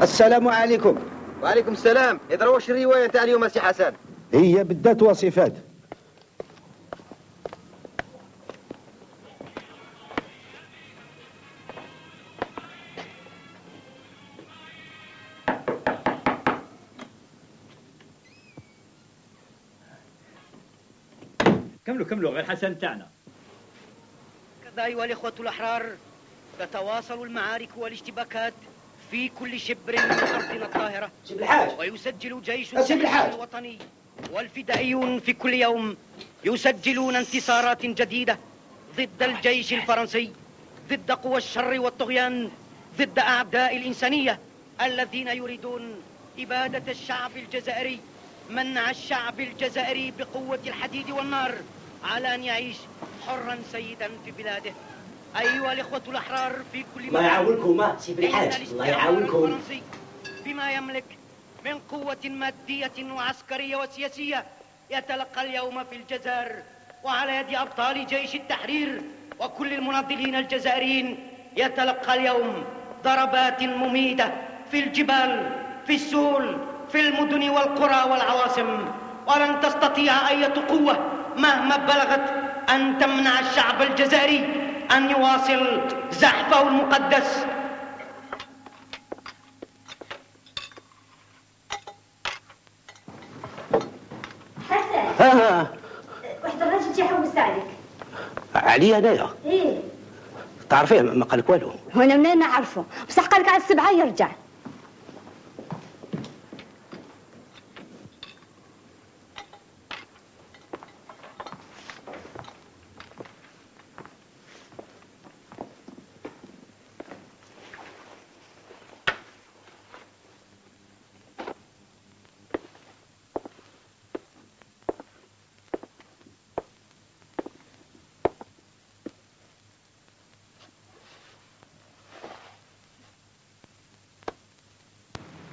السلام عليكم. وعليكم السلام. اذا واش الروايه تاع اليوم سي حسن؟ هي بدات وصفات. كملوا غير حسن تاعنا. كذا أيها الإخوة الأحرار، تتواصل المعارك والاشتباكات في كل شبر من أرضنا الطاهرة، ويسجل جيش الوطني والفدائيون في كل يوم يسجلون انتصارات جديدة ضد الجيش الفرنسي، ضد قوى الشر والطغيان، ضد أعداء الإنسانية الذين يريدون إبادة الشعب الجزائري، منع الشعب الجزائري بقوة الحديد والنار على أن يعيش حرا سيدا في بلاده. أيها الإخوة الأحرار في كل مكان، الله يعاونكم سي بالحاج، الله يعاونكم. بما يملك من قوة مادية وعسكرية وسياسية يتلقى اليوم في الجزائر وعلى يد أبطال جيش التحرير وكل المناضلين الجزائريين يتلقى اليوم ضربات مميتة في الجبال، في السهول، في المدن والقرى والعواصم، ولن تستطيع أي قوة مهما بلغت أن تمنع الشعب الجزائري أن يواصل زحفه المقدس. حسن، واحد الراجل جا يحوس عليك. عليا انايا؟ ايه. تعرفيه ما قالك والو؟ وانا منين نعرفه؟ بصح قالك على السبعه يرجع.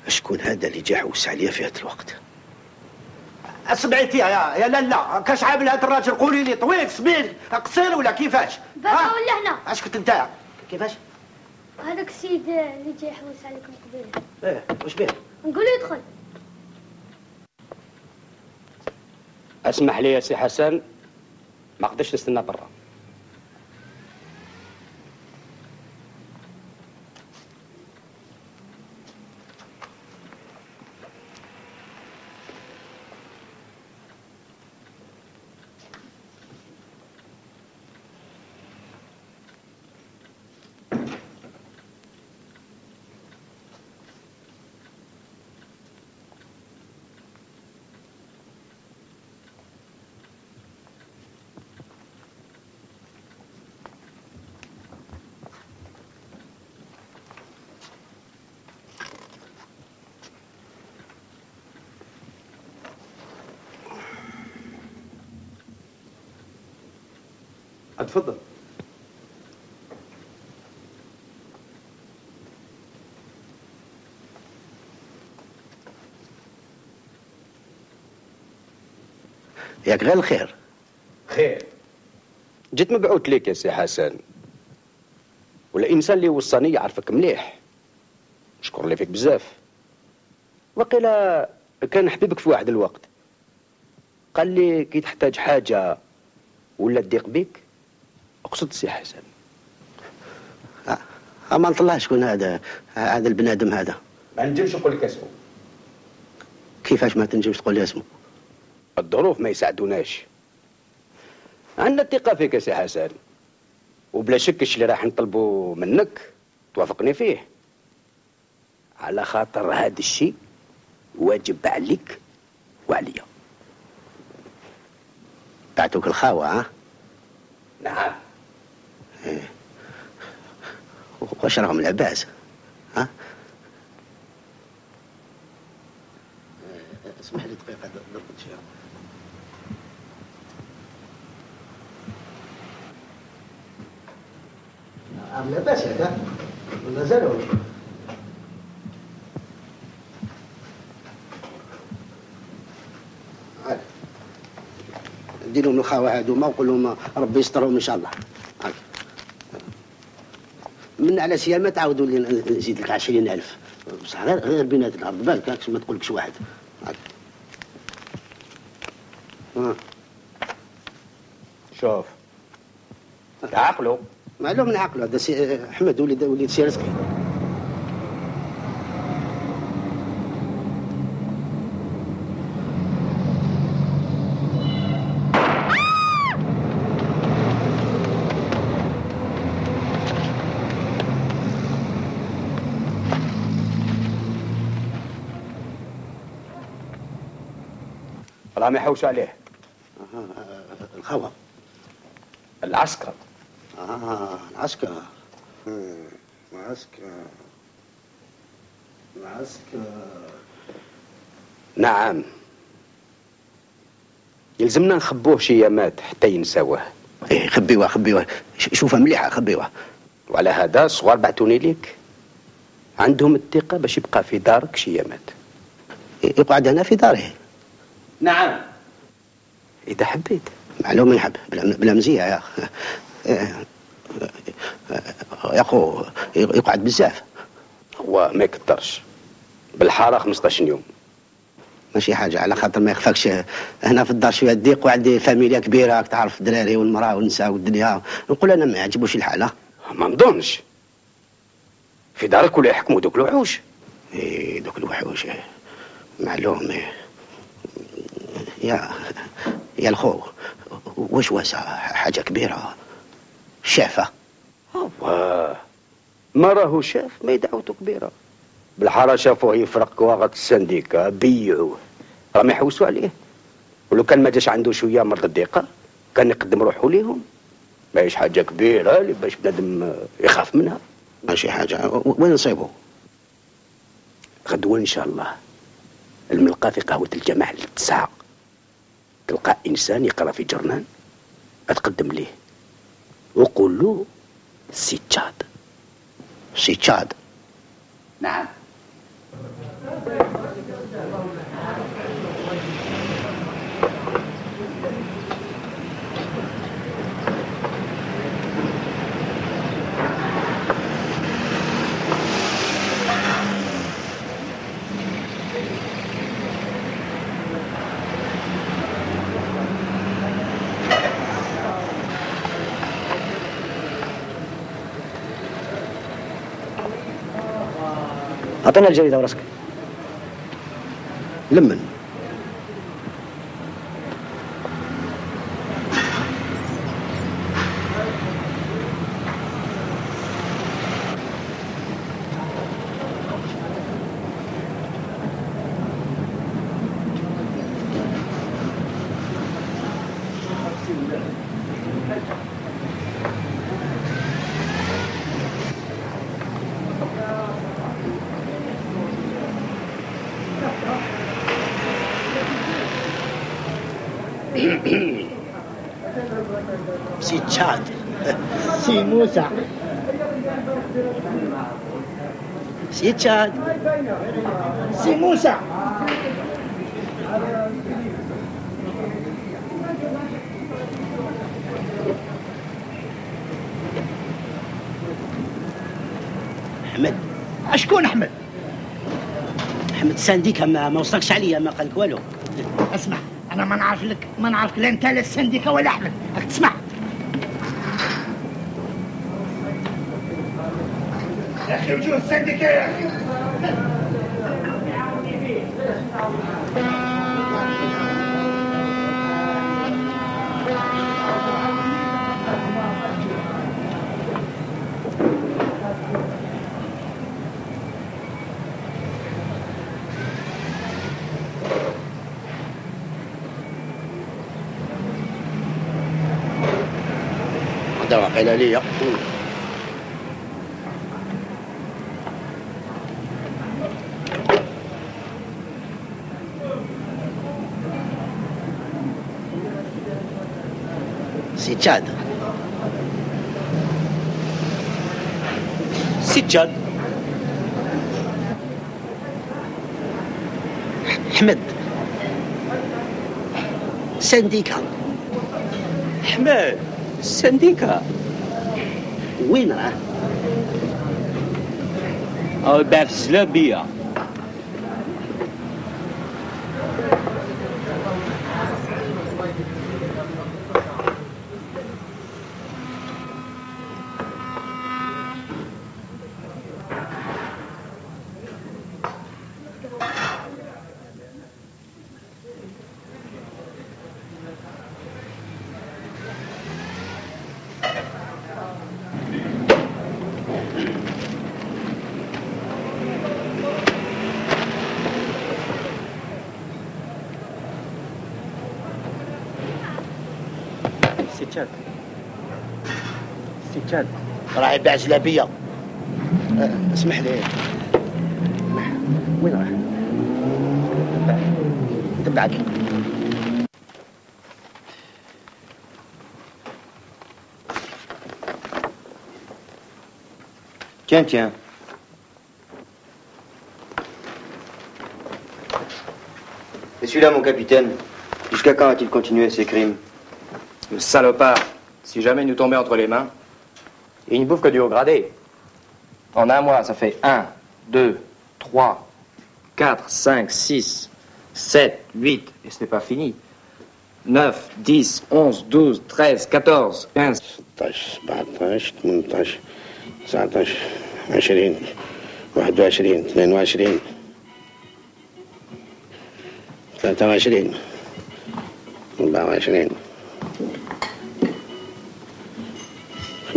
شكون هذا اللي جا يحوس عليا في هذا الوقت؟ سمعتي يا لالا كاش عامل هذا الراجل؟ قولي لي طويل سمين قصير ولا كيفاش؟ بابا ولا هنا؟ اش كنت انت؟ كيفاش؟ هذاك السيد اللي جاي يحوس عليكم قبيله. ايه واش بيه؟ نقول له يدخل. اسمح لي يا سي حسن، ما قدرتش نستنى برا. اتفضل. ياك غير الخير. خير. جيت مبعوث ليك يا سي حسن، والانسان اللي وصاني يعرفك مليح، نشكر لي فيك بزاف. وقيلا كان حبيبك في واحد الوقت، قال لي كي تحتاج حاجه ولا تضيق بيك اقصد سي حسن. ما نطلع شكون هذا البنادم هذا؟ ما نجمش نقول لك اسمه. كيفاش ما تنجمش تقول لي اسمه؟ الظروف ما يساعدوناش. عندنا الثقه فيك يا سي حسن، وبلا شك الشيء اللي راح نطلبه منك توافقني فيه، على خاطر هذا الشيء واجب عليك وعليا. بعتوك الخاوه ها؟ نعم. إيه. واش راهم العباس؟ ها؟ اسمح لي دقيقه ضربت فيها. العباس هذا مازالوا. دير لهم الخاوه هذوما وقول لهم ربي يسترهم ان شاء الله. من على سيال ما تعاودوا لي نزيد لك 20,000. بصح غير بينات الارض بالك هاك ما تقولكش واحد. شوف عقلو معلوم من عقله هذا سي احمد وليد سي رزقي. راهم يحوشوا عليه. الخوة. العسكر. العسكر. العسكر. نعم. يلزمنا نخبوه شي يامات حتى ينساوه. ايه خبيوه شوفها مليحة خبيوه. وعلى هذا الصغار بعتوني ليك. عندهم الثقة باش يبقى في دارك شي يامات. يقعد هنا في داره. نعم. إذا حبيت. معلوم يحب بلا مزية يا أخو يقعد بزاف. هو ما يقدرش بالحارة 15 يوم. ماشي حاجة على خاطر ما يخفاكش هنا في الدار شوية ضيق وعندي فاميليا كبيرة تعرف الدراري والمرأة والنساء والدنيا. نقول أنا ما يعجبوش الحالة. ما نظنش في دارك ولا يحكموا دوك الوحوش. إيه دوك الوحوش معلوم. يا الخو واش واسع حاجة كبيرة شافة. ما راهو شاف ما يدعوته كبيرة. بالحارة شافوه يفرق كواغط السنديكا بيعوه راهم يحوسوا عليه. ولو كان ما جاش عنده شوية مرض الضيقة كان يقدم روحه ليهم. ماهيش حاجة كبيرة اللي باش بنادم يخاف منها. ماشي حاجة. وين نصيبه؟ غدوة إن شاء الله الملقى في قهوة الجماعة للتسعة. تلقى إنسان يقرأ في جرنان أتقدم ليه وقول له سي تشاد. سي تشاد. نعم. أعطينا الجريدة وراسك. لمن سي تشاد. سي موسى. سي تشاد. سي موسى. أحمد. شكون أحمد؟ أحمد السنديكا ما وصلكش عليا ما قالك والو. اسمع أنا ما نعرف لا أنت لا السنديكا ولا أحمد. راك تسمع؟ يا أخي وجوه السنديكا يا أخي. هذا واقيلا ليا. سي تشاد. سي تشاد. أحمد سنديكا. أحمد السنديكا وين راه؟ أو باع في الزلابية. سجاد راه يبيع جلابيه. اسمح لي، وين راح؟ تبعك. Tiens. Et celui-là, mon capitaine, jusqu'à quand a-t-il continué ses crimes? Le salopard, si jamais il nous tombait entre les mains, il ne bouffe que du haut gradé. En un mois, ça fait 1, 2, 3, 4, 5, 6, 7, 8, et ce n'est pas fini. 9, 10, 11, 12, 13, 14, 15. 16 17 18 19 20 21 22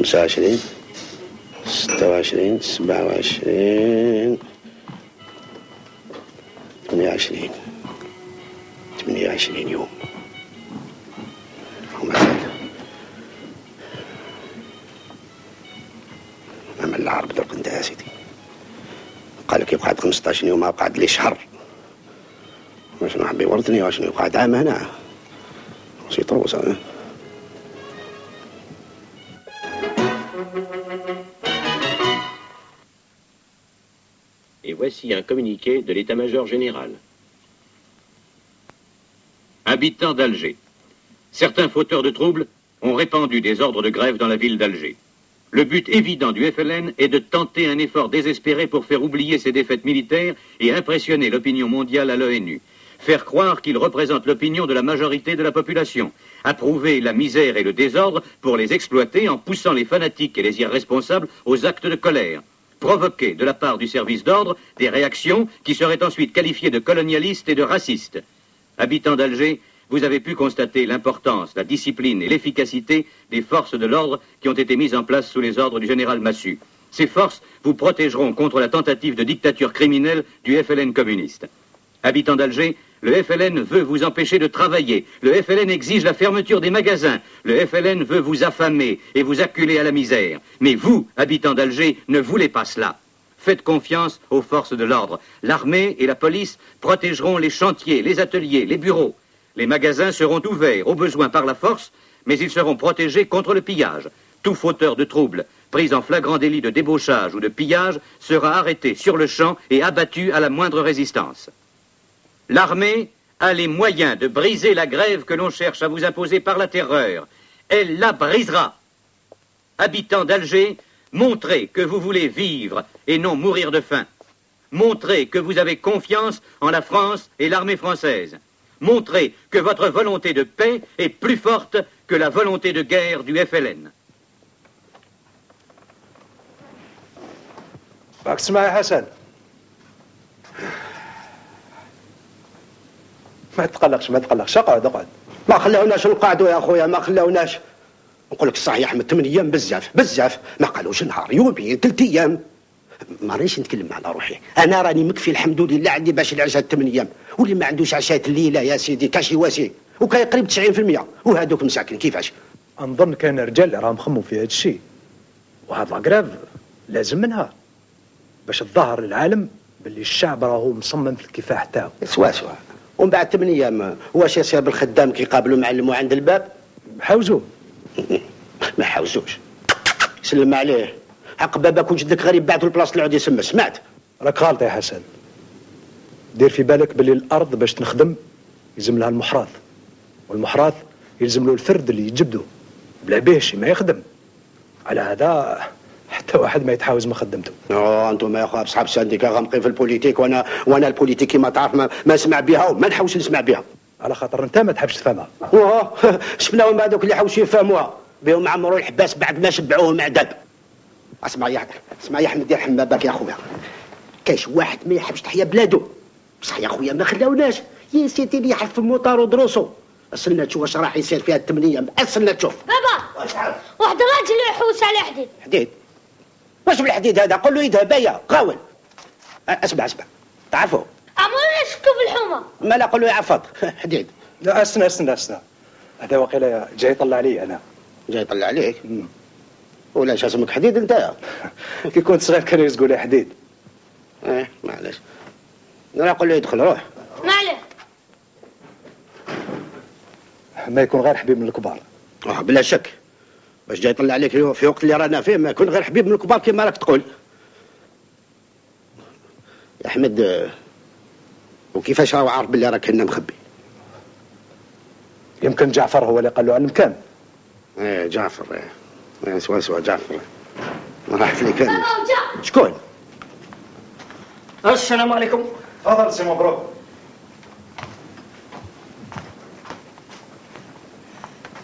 23 24 25 26 27 28 28 يوم. وما زال أما العرب درك انت يا سيدي قال لك يقعد 15 يوم ما قعد لي شهر. شنو حبي يورطني وشنو يقعد عام هنا سي طرو ça. Et voici un communiqué de l'état-major général. Habitants d'Alger. Certains fauteurs de troubles ont répandu des ordres de grève dans la ville d'Alger. Le but évident du FLN est de tenter un effort désespéré pour faire oublier ses défaites militaires et impressionner l'opinion mondiale à l'ONU. Faire croire qu'il représente l'opinion de la majorité de la population. Approuver la misère et le désordre pour les exploiter en poussant les fanatiques et les irresponsables aux actes de colère. Provoquer de la part du service d'ordre des réactions qui seraient ensuite qualifiées de colonialistes et de racistes. Habitants d'Alger, vous avez pu constater l'importance, la discipline et l'efficacité des forces de l'ordre qui ont été mises en place sous les ordres du général Massu. Ces forces vous protégeront contre la tentative de dictature criminelle du FLN communiste. Habitants d'Alger, le FLN veut vous empêcher de travailler. Le FLN exige la fermeture des magasins. Le FLN veut vous affamer et vous acculer à la misère. Mais vous, habitants d'Alger, ne voulez pas cela. Faites confiance aux forces de l'ordre. L'armée et la police protégeront les chantiers, les ateliers, les bureaux. Les magasins seront ouverts, au besoin par la force, mais ils seront protégés contre le pillage. Tout fauteur de troubles, pris en flagrant délit de débauchage ou de pillage, sera arrêté sur le champ et abattu à la moindre résistance. L'armée a les moyens de briser la grève que l'on cherche à vous imposer par la terreur. Elle la brisera. Habitants d'Alger, montrez que vous voulez vivre et non mourir de faim. Montrez que vous avez confiance en la France et l'armée française. Montrez que votre volonté de paix est plus forte que la volonté de guerre du FLN. راك تسمع يا حسن؟ ما تقلقش اقعد. ما خلاوناش نقعدوا يا اخويا، ما خلاوناش. نقول لك الصح يا احمد، 8 ايام بزاف، ما قالوش نهار، يومين، 3 ايام. ما رانيش نتكلم على روحي، انا راني مكفي الحمد لله، عندي باش نعيش هاد 8 ايام. واللي ما عندوش عشاء الليله يا سيدي كاشي واسي، وكاين قريب 90%، وهذوك مساكن كيفاش؟ نظن كاين رجال اللي راهم خموا في هاد الشيء، وهاد لاكراف لازم منها باش تظهر للعالم باللي الشعب راهو مصمم في الكفاح تاعو. سوا ومن بعد 8 ايام واش يصير بالخدام كيقابلوا معلمو عند الباب؟ حاوزوه. ما حاوزوش، سلم عليه، حق باباك وجدك غريب بعثوا البلاصه اللي عاد يسمى، سمعت؟ راك غلط يا حسن، دير في بالك باللي الارض باش تنخدم يلزم لها المحراث، والمحراث يلزم له الفرد اللي يجبده، بلا بيه شي ما يخدم. على هذا حتى واحد ما يتحاوز ما خدمته. انتم يا اخويا بصحاب السانديكا غامقين في البوليتيك، وانا البوليتيك كيما تعرف ما نسمع بها وما نحوش نسمع بها. على خاطر انت ما تحبش تفهمها. شفناهم هذوك اللي حوشوا يفهموها بهم عمرو الحباس بعد ما شبعوه معدب. اسمع يا احمد يرحم باباك يا خويا، كاش واحد ما يحبش تحيا بلادو، بصح يا خويا ما خلاوناش يا سيدي اللي يحل في الموطار ودروسو. استنى تشوف واش راح يصير فيها التمنيه، استنى تشوف. بابا واحد الراجل يحوس على حديد واش بالحديد هذا؟ قول له يدها بايا غاول. اسمع تعرفوا عمرنا شكو في الحومه. ما لا قول له يعفض حديد. لا استنى هذا واقيلا جاي يطلع علي انا. جاي يطلع عليك؟ ولا اش اسمك حديد انت؟ كي كنت صغير كانوا يزقوا لي حديد. معليش انا نقول له يدخل روح. ما عليه ما يكون غير حبيب من الكبار. بلا شك، باش جاي يطلع عليك في وقت اللي رانا فيه ما يكون غير حبيب من الكبار كما راك تقول. يا احمد وكيفاش راهو عارف باللي راك هنا مخبي؟ يمكن جعفر هو اللي قال له على المكان. جعفر سوا جعفر ما راح في كامل. بابا وجا. شكون؟ السلام عليكم. تفضل سي مبروك.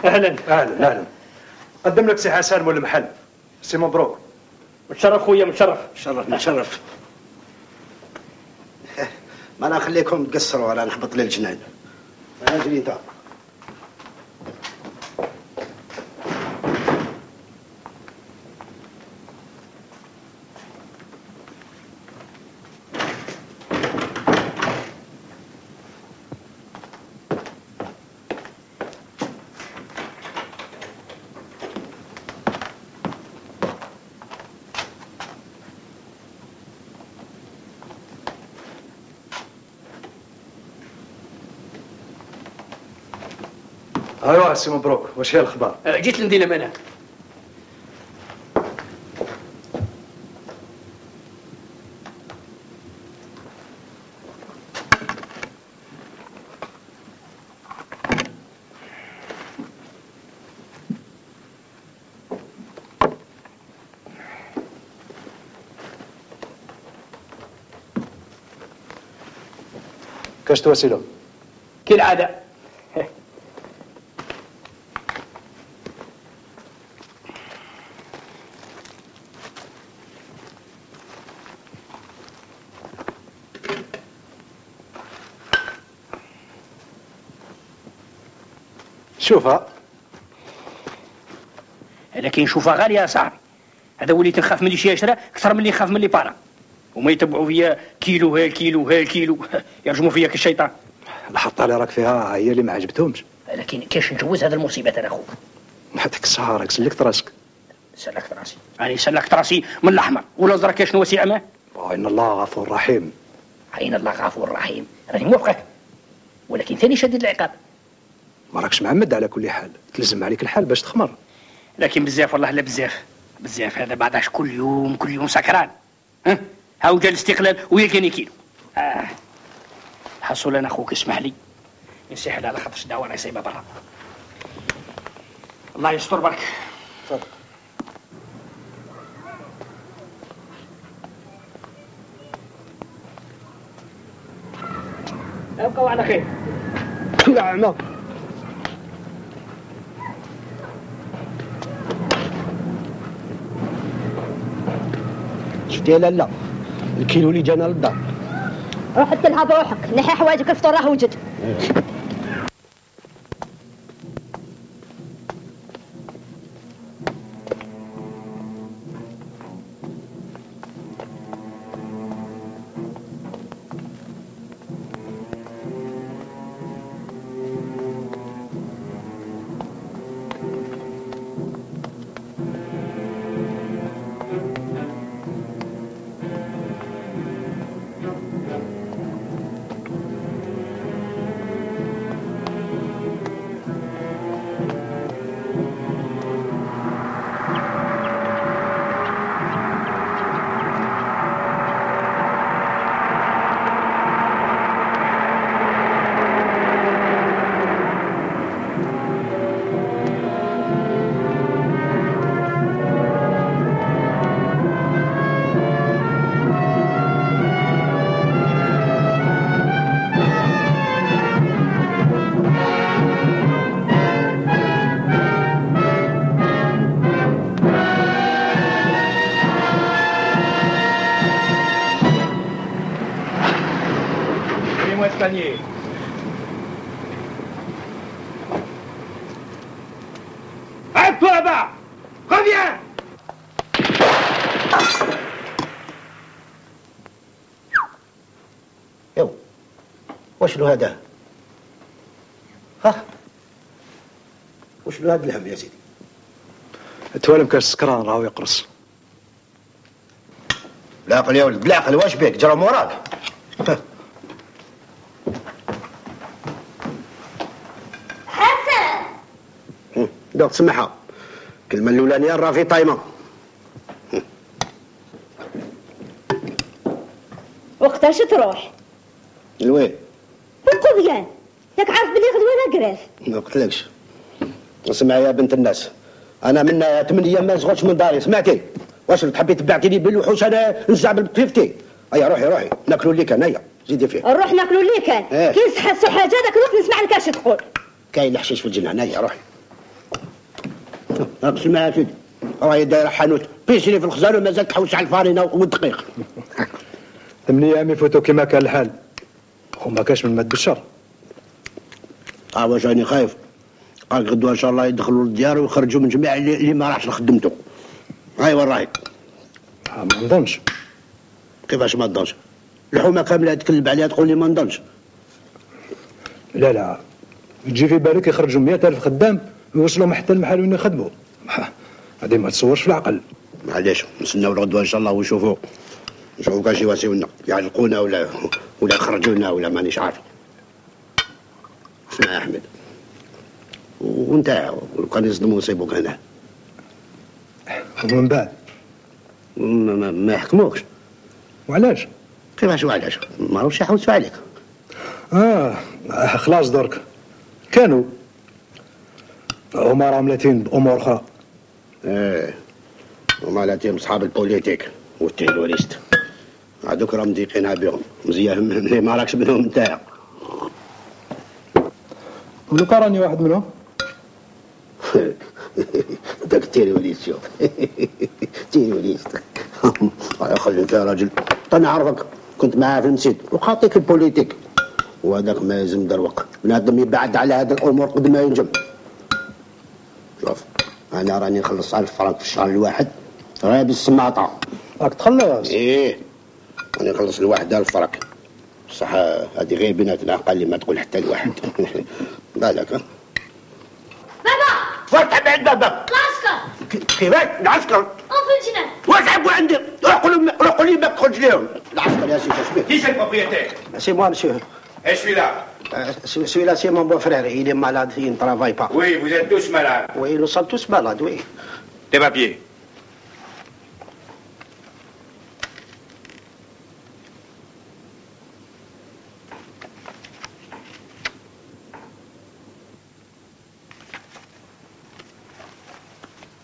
اهلا قدم لك سي حسن مول المحل. سي مبروك. متشرف خويا متشرف. متشرف. ما انا نخليكم تقصروا ولا نحبط للجنان. اجري انت. ايوا سي مبروك، واش هي الاخبار؟ جيت لندي الامانه. كاش تواسيلو؟ كالعاده. شوفها. لكن نشوفها غاليه يا صاحبي. هذا وليت نخاف من اللي شي يشرى اكثر من اللي نخاف من اللي بارا. وما يتبعوا فيا كيلو هالكيلو يرجموا فيا كالشيطان. الحطه اللي راك فيها هي اللي ما عجبتهمش. لكن كاش نجوز هذا المصيبه انا اخوك. نحطك السهر راك سلكت راسك. سلكت راسي. انا سلكت راسي من الاحمر والازرق كاش وسيع ما. ان الله غفور رحيم. ان الله غفور رحيم راني موافقك، ولكن ثاني شديد العقاب. ما راكش معمد على كل حال، تلزم عليك الحال باش تخمر. لكن بزاف والله لا بزاف هذا بعداش كل يوم سكران. هاو جا الاستقلال ويلقاني كيلو. حصل انا اخوك اسمح لي نسحل على خاطرش دعوه انا سايبها برا. الله يستر برك. تفضل. ابقوا على خير. يا عمر شفتي لا الكيلو اللي جانا للدار. روح اتلها بروحك، نحي حوايجك الفطور راه وجد. Arrête, toi là-bas. Reviens. يو وشنو هذا؟ ها؟ وشنو هذا الهم يا سيدي؟ توالم كاش سكران راهو يقرص. بالعقل يا ولد بالعقل، واش بيك؟ جرى موراك. حسن دوك تسمعها الكلمة الأولانية راه في طايمة. وقتاش تروح؟ لوين؟ القضيان، ياك عارف بلي غدوة لا كراف. ما قلتلكش. اسمع يا بنت الناس، أنا من 8 أيام ما نزغتش من داري، سمعتي؟ واش تحبي تبعتيني بالوحوش أنا نزعبل بطيفتي؟ هيا روحي ناكلوا اللي كان، هيا زيدي فيه. نروح ناكلوا اللي كان، كي نحسوا حاجة ذاك الوقت نسمع لك اش تقول. كاين الحشيش في الجنان، هيا روحي. اسمع يا سيدي، راهي دايرة حانوت بيشري في الخزانة ومازال تحوس على الفارينة والدقيق. 8 أيام يفوتوا كيما كان الحال، وما كاش من مد بالشر. واش راني خايف؟ قال غدوه ان شاء الله يدخلوا للديار ويخرجوا من جميع اللي ما راحش لخدمته. هاي وين راهي؟ ما نظنش. كيفاش ما نظنش؟ الحومه كامله تكذب عليها تقول لي ما نظنش. لا تجي في بالك يخرجوا 100,000 خدام ويوصلوا حتى المحل وين يخدموا. هذه ما تصورش في العقل. معليش نستناو الغدوه ان شاء الله ونشوفوا كاش يواسيونا يعلقونا ولا يخرجونا ولا مانيش عارف. اسمع يا احمد، وانت لو كان يصدموا يصيبوك هنا ومن بعد ما يحكموكش. وعلاش؟ كيفاش وعلاش؟ ما راهوش يحوسوا عليك. خلاص درك كانوا هما راهم لاتين بامور اخرى. هما لاتين بصحاب البوليتيك والتيروريست، هذوك راهم مضيقينها بهم مزيان ما راكش منهم نتايا. ولو كان راني واحد منهم. داك التيروريست شوف تيروريست خليك يا راجل، انا عارفك كنت معاه في المسجد وخاطيك البوليتيك، وهذاك ما يلزم دروق بنادم يبعد على هذه الامور قد ما ينجم. شوف انا راني نخلص 1000 فرنك في الشهر الواحد، راهي بالسماطه. راك تخلص؟ ايه راني نخلص الواحد 1000 فرنك، بصح هذه غير بيناتنا، قال لي ما تقول حتى لواحد. بالك ها؟ بابا فتح بعد بابك. العسكر كيفاش؟ العسكر؟ في الجنان. واش عبوا عندي؟ روحوا لي ما تدخلش ليهم. العسكر يا سيدي اش بيه؟ Qui c'est le propriétaire? سي موا مسيو. Et celui-là? Celui-là, c'est mon beau-frère. Il est malade, il ne travaille pas. Oui, vous êtes tous malades. Oui, nous sommes tous malades, oui. Tes papiers?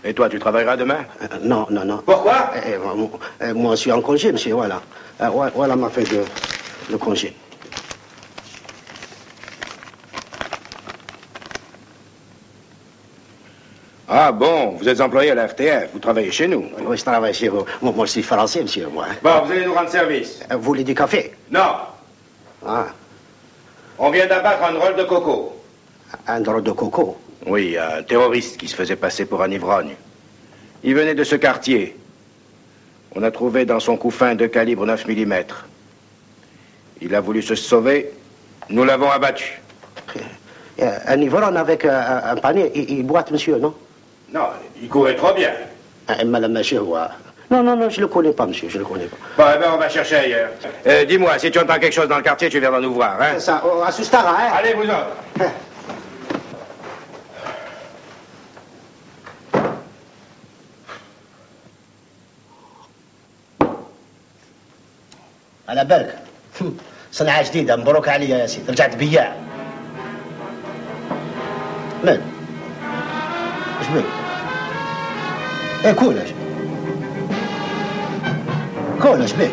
Et toi, tu travailleras demain? Non. Pourquoi? Moi, je suis en congé, monsieur, voilà. Voilà ma feuille de congé. Ah bon, vous êtes employé à la RTF, vous travaillez chez nous. Oui, je travaille chez vous. Moi, je suis français, monsieur, moi. Bon, vous allez nous rendre service. Vous voulez du café? Non, Ah, on vient d'abattre un drôle de coco. un drôle de coco. Oui, un terroriste qui se faisait passer pour un ivrogne. Il venait de ce quartier. On a trouvé dans son couffin de calibre 9 mm. Il a voulu se sauver. Nous l'avons abattu. Un ivrogne avec un panier, il boite, monsieur, non? Non, il courait trop bien. Madame, monsieur, non, je ne le connais pas, monsieur, je ne le connais pas. Bon, eh ben, on va chercher ailleurs. Dis-moi, si tu entends quelque chose dans le quartier, tu viendras nous voir, hein? Ça, assustara, hein? Allez, vous autres. على بالك صنعة جديدة مبروك عليا يا سيدي، رجعت بياع. من؟ اش بك؟ كول اش بك؟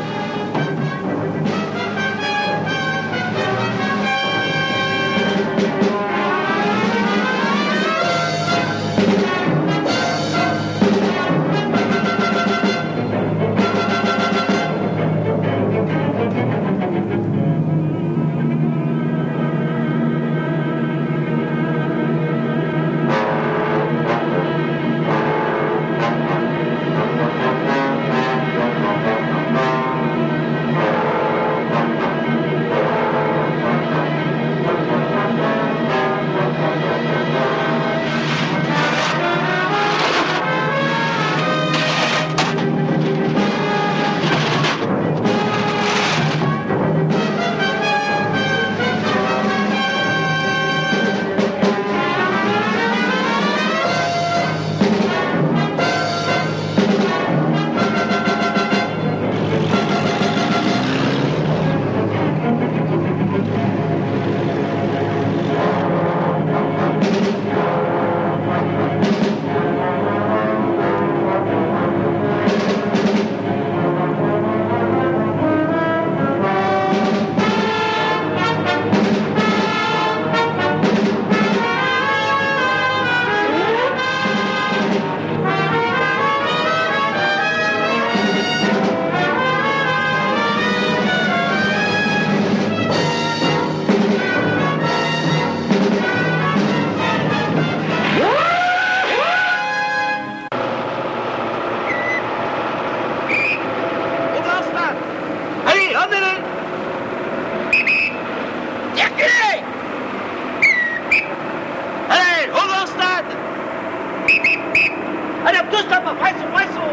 انا بتوصل فايسو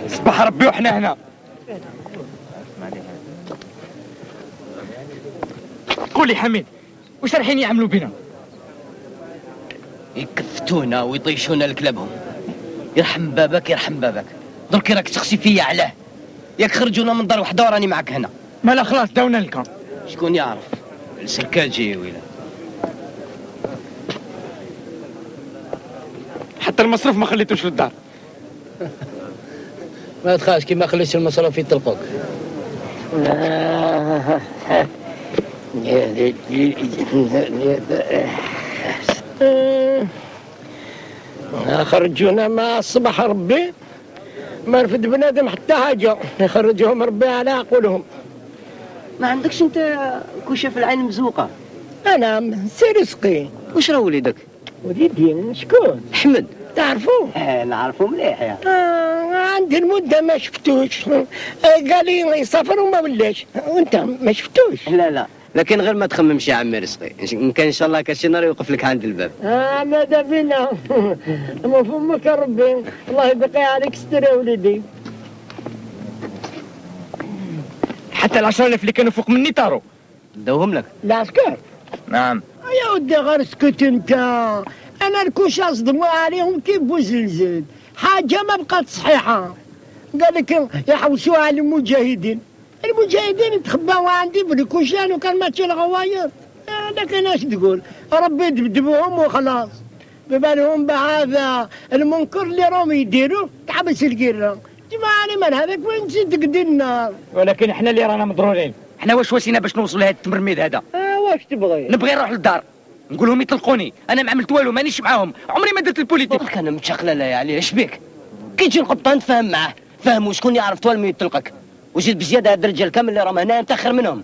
صباح ربي وحنا هنا. قولي حميد، واش رايحين يعملوا بنا؟ يكفتونا ويطيشونا لكلابهم. يرحم بابك يرحم بابك. درك راك تخسي فيا علاه. ياك خرجونا من دار وحده وراني معك هنا. مالا خلاص داونا لكم. شكون يعرف؟ السركاجي ويلا. حتى المصروف ما خليتوش للدار. ما تخافش كي ما خليتش المصروف يطلقوك. خرجونا ما صبح ربي ما رفد بنادم حتى حاجة يخرجهم ربي على عقولهم. ما عندكش انت كوشه في العين مزوقه؟ انا سي رزقي. واش راه وليدك؟ وليدي شكون؟ احمد. تعرفوه؟ نعرفه مليح يا عندي المدة ما شفتوش. قال لي يسافر وما ولاش. وانت ما شفتوش؟ لا لكن غير ما تخممش يا عمي رزقي، ان كان ان شاء الله كشي نهار يوقف لك عند الباب. ماذا بنا ما فمك ربي. الله يبقي عليك ستر يا وليدي. حتى ال10,000 اللي كانوا فوق مني طاروا. داوهم لك؟ العسكر؟ نعم. يا ودي غير اسكت انت. انا الكوشه صدموا عليهم كيف بوزلزل. حاجه ما بقات صحيحه. قال لك يحوسوا على المجاهدين يتخباو عندي في الكوشان وكان ماشي الغواير. لكن اش تقول؟ ربي يدبدبوهم وخلاص. ببالهم بهذا المنكر اللي راهم يديروا تحبس القره. جماعة من هذاك وين نسيت تقدي النار. ولكن احنا اللي رانا مضرورين. احنا واش واسينا باش نوصلوا لهذا التمرميد هذا؟ واش تبغي؟ نبغي نروح للدار نقول لهم يطلقوني. انا ما عملت والو مانيش معاهم. عمري ما درت البوليتيك. برك انا متشقله لا عليه. اش بيك؟ كي تجي القبطان تفهم معاه. فهموا شكون يعرف طوال ما يطلقك. وزيد بزياده هاد الرجال كامل اللي راهم هنا متاخر منهم.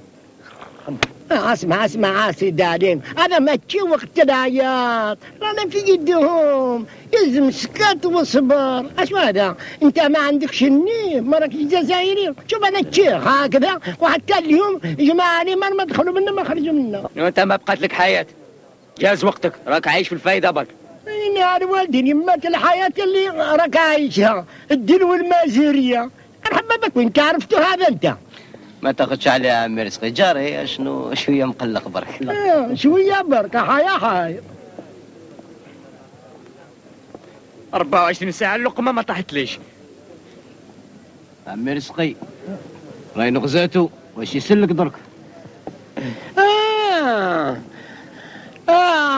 اسمع سيدي عليم. هذا ماشي وقت العياط. رانا في يدهم. يلزم سكات وصبر. اش هذا؟ انت ما عندكش النيم. ما راكش جزائري. شوف انا الشيخ هكذا وحتى اليوم جماعه لي ما دخلوا منا ما خرجوا منا. وانت ما بقات لك حياه. جاز وقتك راك عايش في الفايده برك. اني على والدي مات الحياه اللي راك عايشها. الدلو المازيريه. مرحبا وانت عرفتوا هذا انت. ما تاخذش عليه يا عمي رزقي. جاري شنو شويه مقلق برك. شويه برك. حيا 24 ساعه اللقمه ما طاحتليش. عمي رزقي راهي نغزاتو واش يسلك درك.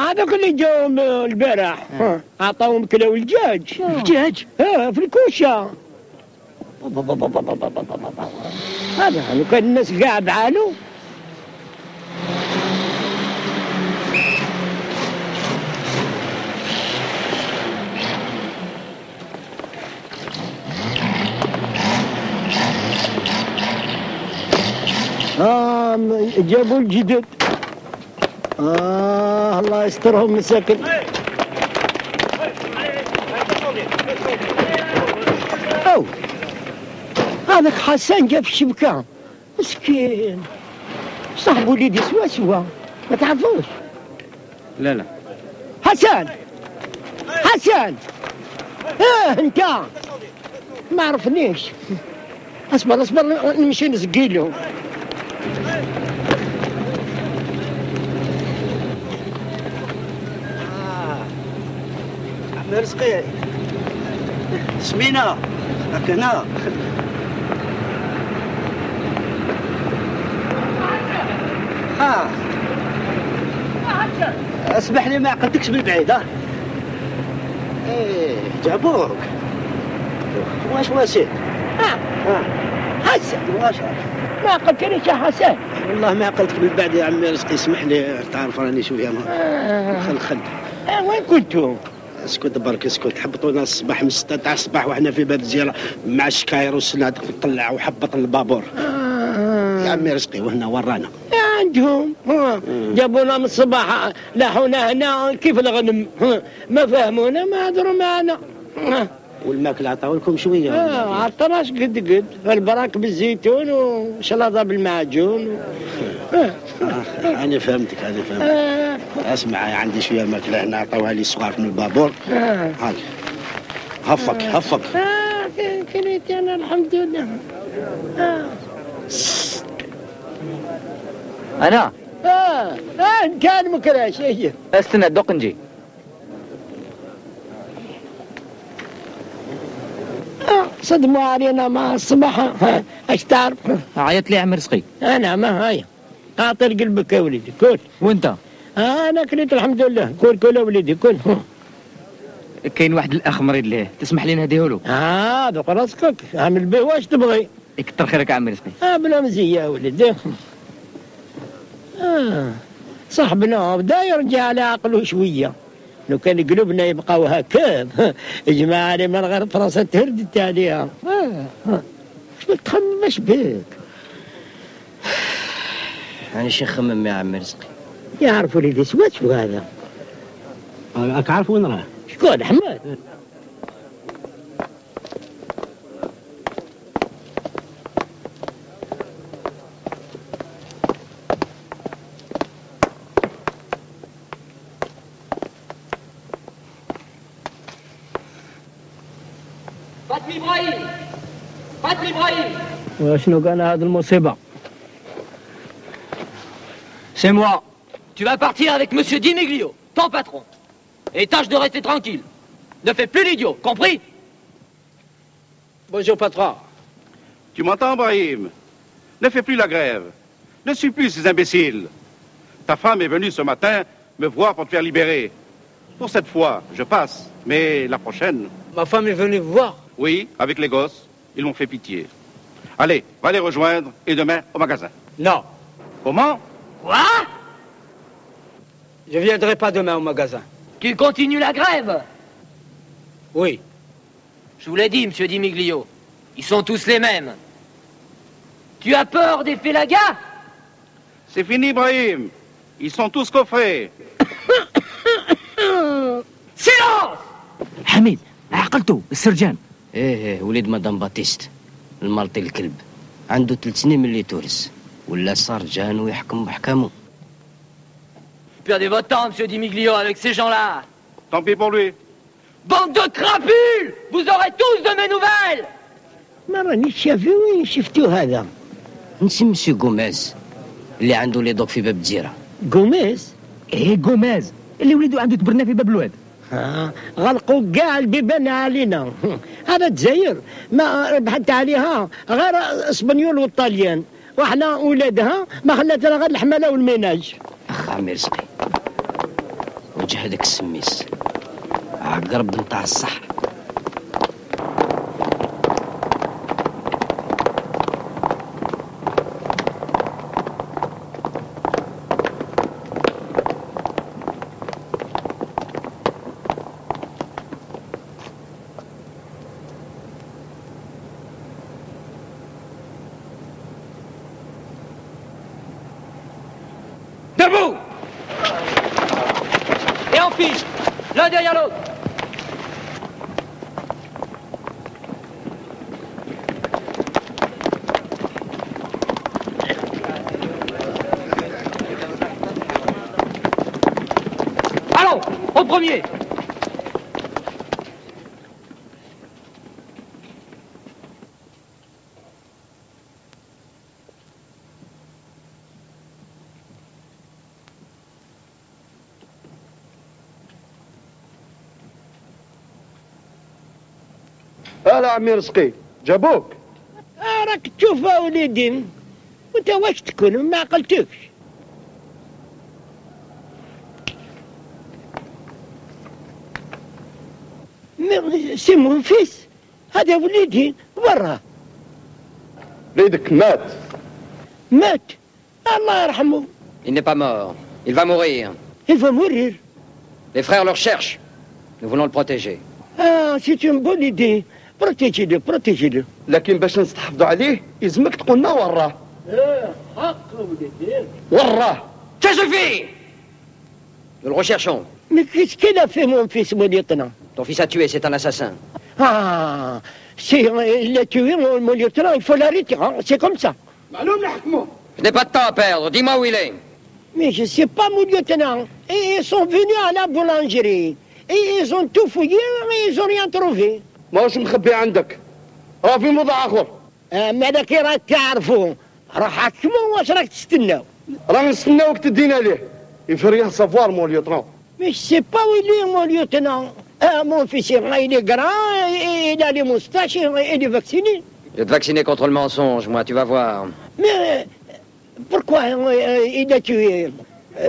هذوك اللي جاوا البارح عطاهم كلاو الدجاج. الدجاج؟ في الكوشه. هذا لو كان الناس قاع بعالو. جابوا الجدد. الله يسترهم مساكن. هذاك حسن جاب الشبكة. مسكين. صاحب وليدي سوا ما تعرفوش؟ لا حسن انت ما عرفنيش. اصبر نمشي نسقي لهم. عمي رزقي سمينا هكنا. اسمح لي ما عقلتكش بالبعيد. جابوك. واش واسيت؟ حسن ما عقلتنيش يا حسن. والله ما عقلتك بالبعد يا عمي رزقي. اسمح لي تعرف راني شويه خل. وين كنتوا؟ اسكت برك اسكت، حبطونا الصباح من 6 تاع الصباح وحنا في باب الزيارة مع الشكاير والسنادق نطلع وحبط البابور. يا عمي رزقي وهنا ورانا عندهم جابونا من الصباح لاحونا هنا كيف الغنم، ما فهمونا ما هضروا معنا. والماكله عطاو لكم شويه؟ عطناش قد البراك بالزيتون وشلاطه بالمعجون انا فهمتك. اسمع عندي شويه ماكله هنا عطاوها لي الصغار من البابور. هاي هفك كليت انا الحمد لله. انا كان مكراش هي. استنى دوق نجي. صدموا علينا مع الصباح. اش تعرف؟ عيط لي عم رزقي. انا ما هاي اعطي قلبك يا وليدي كل. وانت؟ انا كليت الحمد لله. كل يا وليدي كل. كاين واحد الاخ مريض ليه، تسمح لي نهديه له؟ دوك راسك اعمل به واش تبغي. يكثر خيرك عم رزقي. بلا مزيه يا وليدي. صاحبنا بدا يرجع على عقله شويه. لو كان قلوبنا يبقاو هكذا جماعة من غير فراسة تهردت عليها. شو تخمش بك؟ أنا شي خمم يا عم رزقي. يعرف وليدي سوات شو هذا؟ راك عارف وين راه؟ شكون حماد؟ فاتني إبراهيم. وشنو كان هذا المصيبة؟ C'est moi. Tu vas partir avec Monsieur Dimiglio, ton patron. Et tâche de rester tranquille. Ne fais plus l'idiot, compris? Bonjour, patron. Tu m'entends, Brahim? Ne fais plus la grève. Ne suis plus ces imbéciles. Ta femme est venue ce matin me voir pour te faire libérer. Pour cette fois, je passe. Mais la prochaine... Ma femme est venue vous voir? Oui, avec les gosses. Ils m'ont fait pitié. Allez, va les rejoindre et demain au magasin. Non. Comment? Quoi? Je viendrai pas demain au magasin. Tu continues la grève? Oui. Je vous l'ai dit, Monsieur Dimiglio. Ils sont tous les mêmes. Tu as peur des félagas? C'est fini, Brahim. Ils sont tous coffrés. Silence! حميد عقلته السرجان. ايه وليد مدام باتيست المالطي الكلب عنده 3 سنين من اللي تورس ولا صار جان ويحكم بحكامه. Perdez votre temps, Monsieur Dimiglio, avec ces gens-là. Tant pis pour lui. Bande de crapules! Vous aurez tous de mes nouvelles! ما راني شافي وين شفتو هذا؟ نسي مسيو غوميز اللي عنده لي دوك في باب الجزيرة. غوميز؟ ايه غوميز اللي وليدو عنده تبرنا في باب الواد. غلقوا كاع البيبان علينا. هذا الجزائر ما ربحت عليها غير اسبانيول والطاليان، وحنا ولادها ما خلاتنا غير الحماله والميناج. اخ عمي رزقي وجه هذاك السميس عقرب نتاع الصح. Debout! Et en fiche, l'un derrière l'autre. Allons, au premier. هلا عمي رزقي جابوك. راك تشوفها وليدي وانت واش تكون ما عقلتكش. سي مون فيس هذا وليدي برا. وليدك مات. مات الله يرحمه. Il n'est pas mort. Il va mourir. Il va mourir. Les frères le recherchent. Nous voulons le protéger. Ah, c'est une bonne idée. Protégez-le, protégez-le. لكن باش نستحفظوا عليه يلزمك تقول لنا وراه. حق ولدي. وراه. Ça suffit! Nous le recherchons. Mais qu'est-ce qu'il a fait, mon fils, mon lieutenant? Ton fils a tué, c'est un assassin. Ah, il a tué mon lieutenant, il faut l'arrêter, hein? C'est comme ça. Je n'ai pas de temps à perdre, dis-moi où il est. Mais je ne sais pas, mon lieutenant. Et ils sont venus à la boulangerie. Et ils ont tout fouillé, mais ils n'ont rien trouvé. ماهوش مخبي عندك. راه في موضوع آخر. ماذا كي راك تعرفوا؟ راح حكموا واش راك تستناو؟ رانا نستناوك تدينا ليه. Il fait rien savoir, mon lieutenant. Mais je ne sais pas où il est, mon lieutenant. Mon fils, il est grand, il a les moustaches, il est vacciné. Je vais te vacciner contre le mensonge, moi, tu vas voir. Mais pourquoi il a tué?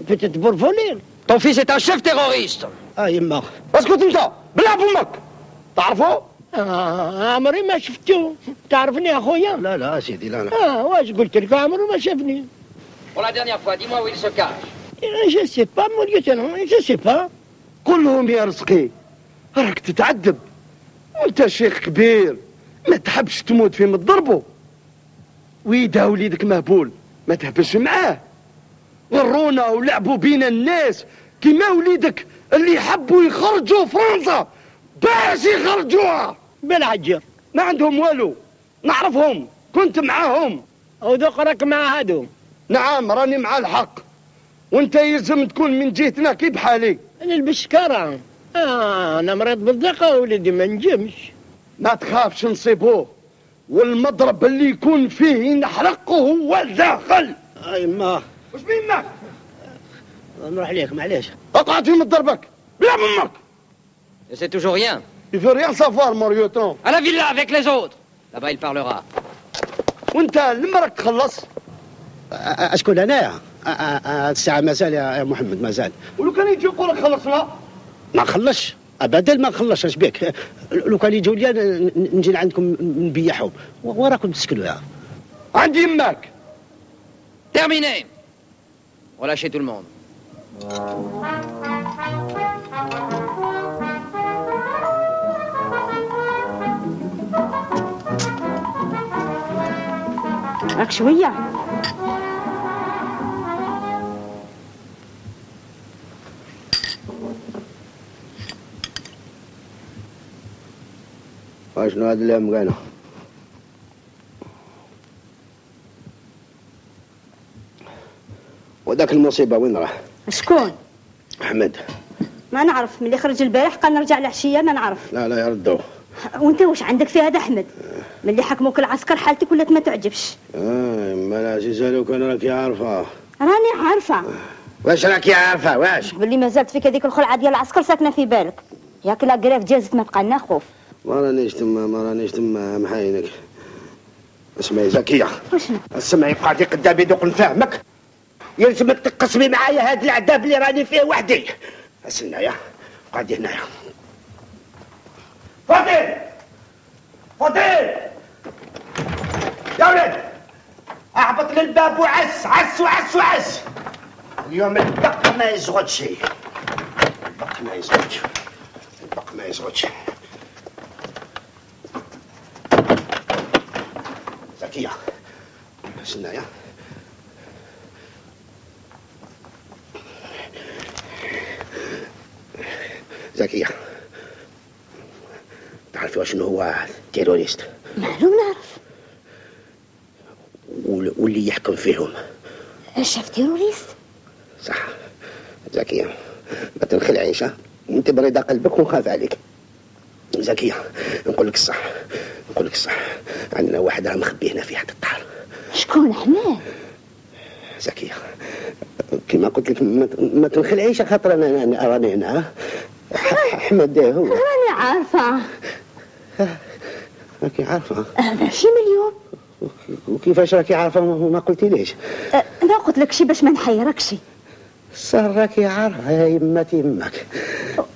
Peut-être pour voler. Ton fils est un chef terroriste. Ah, il est mort. اسكت انت بلا فمك تعرفوا؟ عمري ما شفته. تعرفني اخويا؟ لا لا سيدي لا لا. واش قلت لك عمره ما شافني. Pour la dernière fois, dis-moi où il se cache. Je ne sais pas, mon lieutenant, je ne sais pas. قول لهم يا رزقي راك تتعذب وانت شيخ كبير ما تحبش تموت في مضربه ويدا وليدك مهبول ما تهبش معاه غرونا ولعبوا بينا الناس كيما وليدك اللي يحبوا يخرجوا فرنسا باش يخرجوها بالعجر ما عندهم والو نعرفهم كنت معاهم وذوق راك مع هادو نعم راني مع الحق وانت يلزم تكون من جهتنا كي بحالي انا البشكارة انا مريض بالضيقة ولدي ما نجمش ما تخافش نصيبوه والمضرب اللي يكون فيه نحرقه هو الداخل اي ما وش بينك نروح ليك معليش اقعد في مضربك بلا بمك Et c'est toujours rien. Il veut rien savoir mon lieutenant À la villa avec les autres. Là-bas il parlera. وانت لما راك تخلص اشكون انايا الساعه مازال يا محمد مازال ولو كان يجي يقول لك خلصنا ما نخلصش ابدا ما نخلصش اش بيك لو كان يجوا لي نجي عندكم نبيعهم وراكم تسكنوا يا عندي يماك Terminé. Relâchez tout le monde. راك شوية. شنو هذا اللي مقانا وذاك المصيبة وين راه؟ شكون؟ أحمد. ما نعرف، ملي خرج البارح قال نرجع العشية ما نعرف. لا لا يردوه. وانت واش عندك في هذا أحمد؟ ملي حكموك العسكر حالتك ولات ما تعجبش. ما لا عزيزة كان راكي عارفة. راني عارفة. واش راكي عارفة واش؟ باللي ما زالت فيك هذيك الخلعة ديال العسكر ساكنة في بالك. ياك لا كريف جازت ما بقى لنا خوف. ما رانيش تما محاينك. اسمعي زكية. وشنو؟ اسمعي قاعدي قدامي دوق نفهمك. يلزمك تقسمي معايا هاد العذاب اللي راني فيه وحدي. اسنايا قاعدي هنايا. فاضل فاضل يا ولد اهبط للباب وعس عس وعس وعس. اليوم الدق ما يزغدش. الدق ما يزغدش. الدق ما يزغدش. زكية اسنايا. زكية تعرفي شنو هو تيروريست؟ معلوم نعرف. واللي يحكم فيهم شاف تيروريست؟ صح. زكية ما تنخلعيش انت بريدة قلبك ونخاف عليك. زكية نقول لك الصح نقول لك الصح عندنا واحد راه مخبي هنا في حد الدار. شكون حماد؟ زكية كما قلت لك ما تنخلعيش خاطر انا راني هنا. احمد هو. راني عارفة. راكي عارفة؟ ماشي مليون. وكيفاش راكي عارفة وما قلتي ليش؟ ما قلت لك شي باش ما نحيركش. صار راكي عارفة يا يماتي يمك.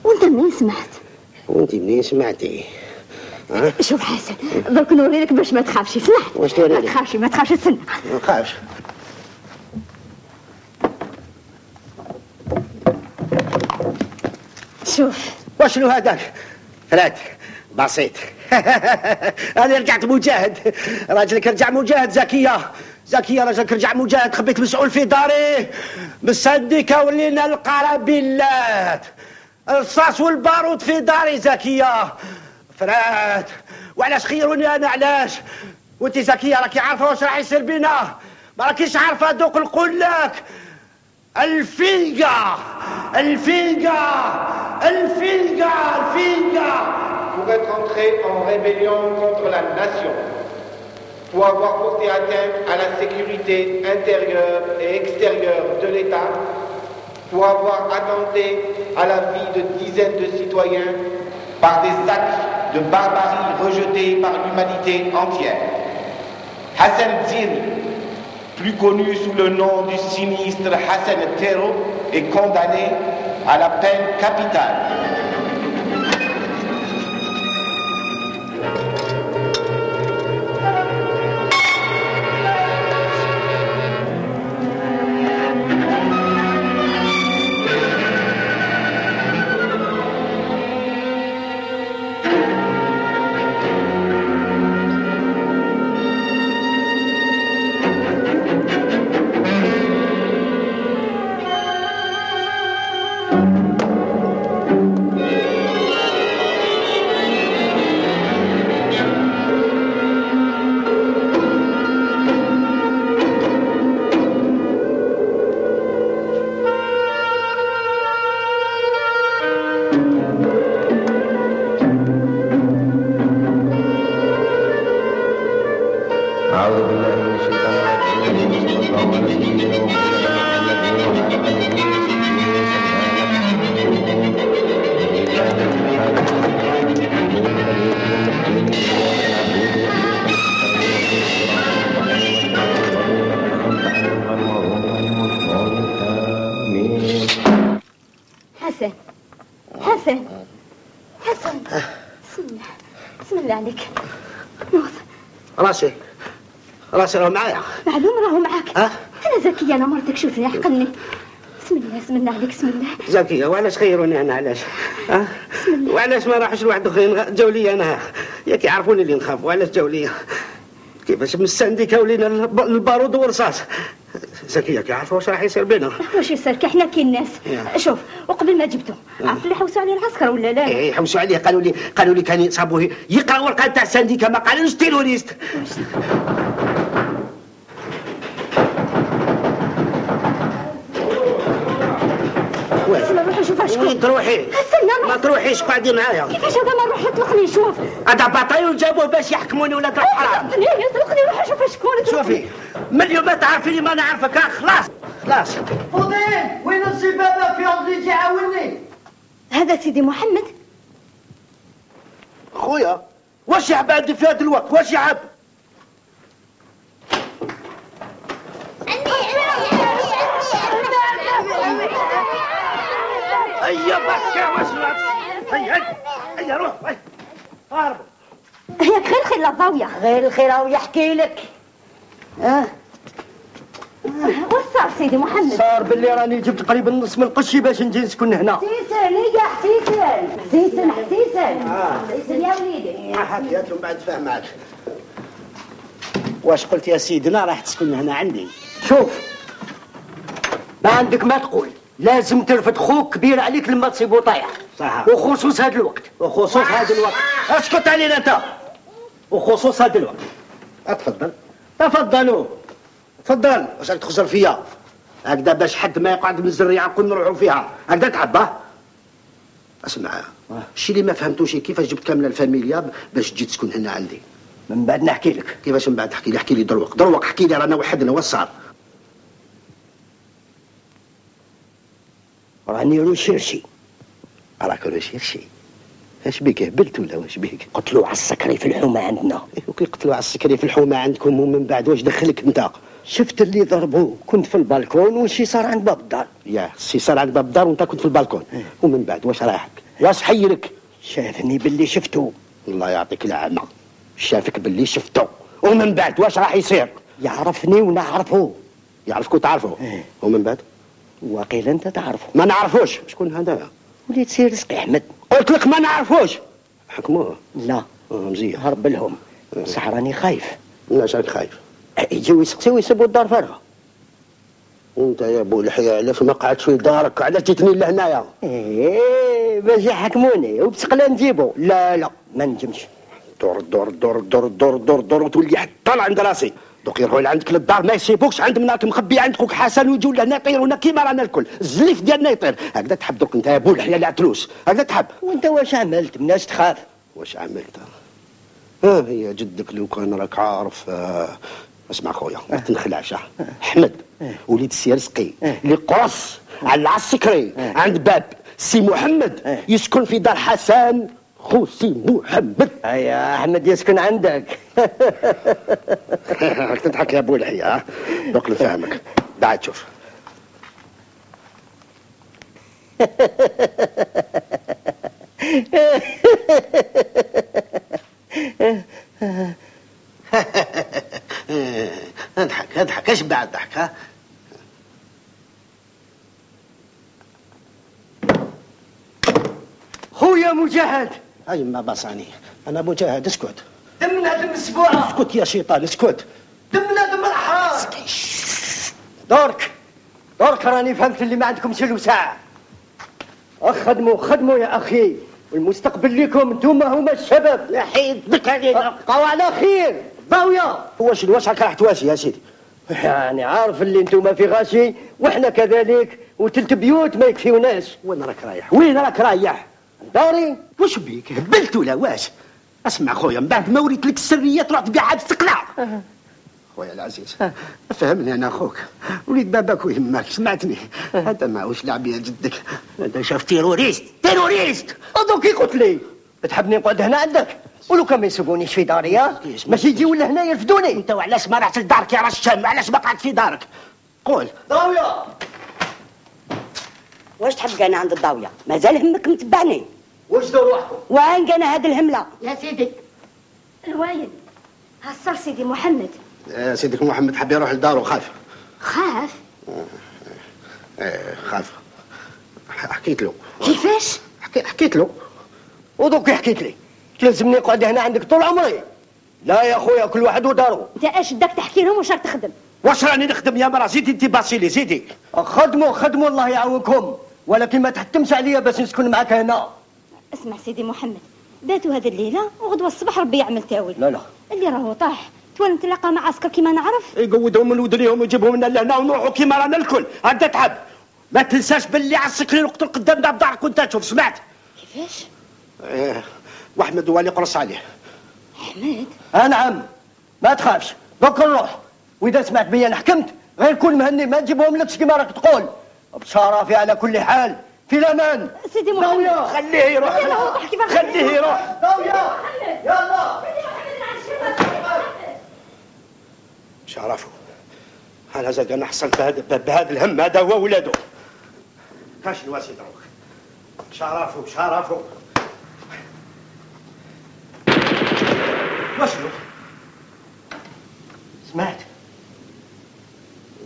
وانت منين سمعت؟ وانت منين سمعتي؟ شوف حسن درك نوريلك باش ما تخافش. سمعت؟ واش توريلي؟ ما تخافش ما تخافش تسنى. ما نخافش. شوف وشنو هذاك؟ فرات بسيط. انا رجعت مجاهد، راجلك رجع مجاهد. زكية راجلك رجع مجاهد. خبيت مسؤول في داري بالسنديكة ولينا القرابيلات، الرصاص والبارود في داري. زكية فرات، وعلاش خيروني انا؟ علاش؟ وانت زكية راكي عارفة واش راح يصير بينا؟ ما راكيش عارفة دوك نقول لك الفيلقة. Pour être entré en rébellion contre la nation, pour avoir porté atteinte à la sécurité intérieure et extérieure de l'État, pour avoir attenté à la vie de dizaines de citoyens par des actes de barbarie rejetés par l'humanité entière. Hassan Zine, plus connu sous le nom du sinistre Hassan Tero, est condamné à la peine capitale. راسي راه معايا. معلوم راهو معاك. انا زكية، انا مرتك، شوفني عقلني. بسم الله عليك، بسم الله. زكية، وعلاش خيروني انا؟ علاش؟ بسم الله. وعلاش ما راحش لواحد اخرين جاو لي انا؟ ياك يعرفوني اللي نخاف، وعلاش جاو لي؟ كيفاش من السنديكة ولينا البارود والرصاص. زكية كيعرفوا واش راح يصير بينا. واش يصير؟ كي حنا كي الناس. شوف، وقبل ما جبتو عرفت اللي حوسوا عليه العسكر ولا لا؟ ايه حوسوا عليه، قالوا لي كان يصابوه يقرا ورقه تاع السنديكة، ما قالوش تيروريست. وين تروحي؟ ما تروحيش، قعدي معايا. كيفاش هذا ما نروح يطلقني؟ شوف هذا بطايون جابوه باش يحكموني ولاد الحرام. يطلقني روح اشوف شكون. شوفي، من اليوم ما تعرفيني ما نعرفك. خلاص. فضيل، وين الشباب في عضلي يجي يعاوني؟ هذا سيدي محمد. خويا واش يعب عندي في هذا الوقت؟ واش يعب؟ هيا بكا واش هيا روح هاربوا. هيك غير الخير للضاوية. غير الخير راهو يحكي لك. واش صار سيدي محمد؟ صار باللي راني جبت قريب النص من القشي باش نجي نسكن هنا. حسيسن هي حسيسن يا وليدي. حكيت لهم بعد فاهم معك. واش قلت يا سيدنا راح تسكن هنا عندي؟ شوف، ما عندك ما تقول، لازم ترفد خوك كبير عليك لما تصيبو طايح. صح. وخصوص هذا الوقت. اسكت علينا انت. وخصوص هذا الوقت. تفضل. واش راك تخزر فيا؟ هكذا باش حد ما يقعد من الزريعه نقول نروحوا فيها، هكذا تعبى. اسمع، الشيء اللي ما فهمتوش كيفاش جبت كامله الفاميليا باش تجي تسكن هنا عندي. من بعد نحكي لك. كيفاش من بعد تحكي لي؟ احكي لي دروق، احكي لي رانا وحدنا واش صار؟ راني روشيرشي. راك روشيرشي؟ اش بيك هبلت ولا واش بيك؟ قتلوا على السكري في الحومه عندنا. وكي قتلوا على السكري في الحومه عندكم ومن بعد واش دخلك انت؟ شفت اللي ضربوه، كنت في البالكون والشي صار عند باب الدار. الشي صار عند باب الدار وانت كنت في البالكون. ومن بعد واش رايحك؟ واش حيرك؟ شافني باللي شفته. الله يعطيك العافيه. شافك باللي شفته ومن بعد واش راح يصير؟ يعرفني ونعرفه. يعرفك وتعرفه. ومن بعد؟ وقيل انت تعرفه. ما نعرفوش. شكون هذا؟ وليد سي رزقي احمد. قلت لك ما نعرفوش. حكموه؟ لا مزيان. هرب لهم. بصح راني خايف. علاش راك خايف؟ يجيو يسقسيو يسبوا الدار فارغه. وانت يا ابو الحياه علاش ما قعدتش في دارك؟ علاش جيتني لهنايا؟ ايه باش يحكموني وبسقلا نجيبو. لا ما نجمش. دور دور دور دور دور دور دور وتولي حتى عند راسي. دوك يروحوا لعندك للدار ما يسيبوكش عند مناك مخبي عند خوك حسن ويجوا لهنا يطيرونا كيما رانا الكل. الزليف ديالنا يطير. هكذا تحب دوك انت يا ابو الحياه العتلوس. هكذا تحب. وانت واش عملت؟ مناش تخاف؟ واش عملت؟ هي جدك لو كان راك عارف. اسمع خويا ما تنخلعش. احمد وليد السي رزقي اللي قرص على العسكري عند باب سي محمد يسكن في دار حسن خو سي محمد. يا احمد يسكن عندك. راك تضحك يا ابو الحياه. دوك نفهمك. بعد شوف. اضحك ايش بعد ضحك؟ ها خويا مجاهد. اي ما بصاني انا مجاهد. اسكت. دمنا دم السبوعه. اسكت يا شيطان اسكت. دمنا دم الحرام. دورك راني فهمت اللي ما عندكمش له ساعه. خدموا يا اخي، والمستقبل لكم انتم هما الشباب. يا حيد بك علينا. بقاو على خير. ضاويه. واش راك راح تواشي يا سيدي؟ يعني عارف اللي انتم في غاشي واحنا كذلك، وتلت بيوت ما يكفيوناش. وين راك رايح؟ وين راك رايح؟ داري. واش بيك هبلت ولا واش؟ اسمع خويا من بعد ما وريت لك السريه تروح تبيعها بسقله. خويا العزيز فهمني انا اخوك وليد باباك ويهمك. سمعتني؟ هذا ماهوش لعب يا جدك. هذا شاف تيروريست. دوك قلت لي تحبني نقعد هنا عندك؟ ولو كان ما يسوقونيش في داري ماشي يجيو لهنا يرفدوني. انت وعلاش ما رحت لدارك يا راس الشام؟ علاش ما قعدت في دارك؟ قول. ضاويه. واش تحب انا عند الضاويه؟ مازال همك متبعني. واش دور روحكم؟ وين كان هاد الهمله؟ يا سيدي الوايد هالصر سيدي محمد. سيدك محمد حب يروح لدارو. خاف. خاف. حكيت له. كيفاش؟ حكيت له. ودوك حكيت لي تلزمني نقعد هنا عندك طول عمري؟ لا يا خويا كل واحد ودارو. انت اش بدك تحكي لهم واش راك تخدم؟ واش راني نخدم يا مرا؟ زيدي انت باصيلي زيدي. خدموا الله يعاونكم، ولكن ما تحتمش عليا باش نسكن معاك هنا. اسمع سيدي محمد، باتوا هذه الليله وغدوه الصباح ربي يعمل تاويل. لا اللي راهو طاح تولي نتلاقى مع عسكر كيما نعرف. يقودهم من ودنيهم ويجيبهم لنا لهنا ونروحوا كيما رانا الكل. هكذا تحب. ما تنساش باللي عسكري نقتل قدام دارك وانت تشوف. سمعت؟ كيفاش؟ واحمد هو اللي قرص عليه. احمد؟ نعم ما تخافش. دوك نروح، واذا سمعت بيا نحكمت غير كون مهني ما تجيبهم لكش كيما راك تقول. بشرفي على كل حال. في الامان. سيدي محمد خليه يروح. خليه يروح. ضاويه يلا. شرفه. انا زاد انا حصلت بهذا الهم. هذا هو ولاده. كاش الواسي دروك. شرفه. واشنو؟ سمعت؟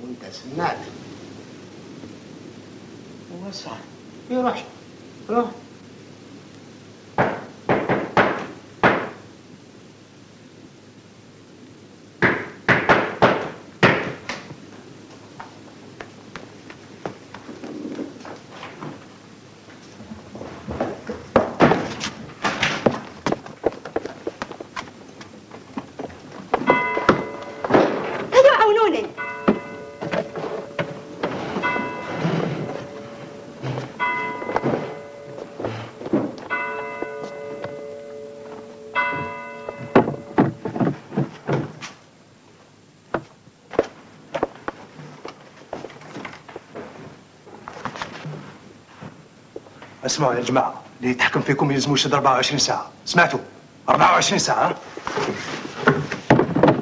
وانت سمعت؟ وسع. روح. اسمعوا يا جماعه، اللي يتحكم فيكم يلزموا يشد 24 ساعه. سمعتوا؟ 24 ساعه.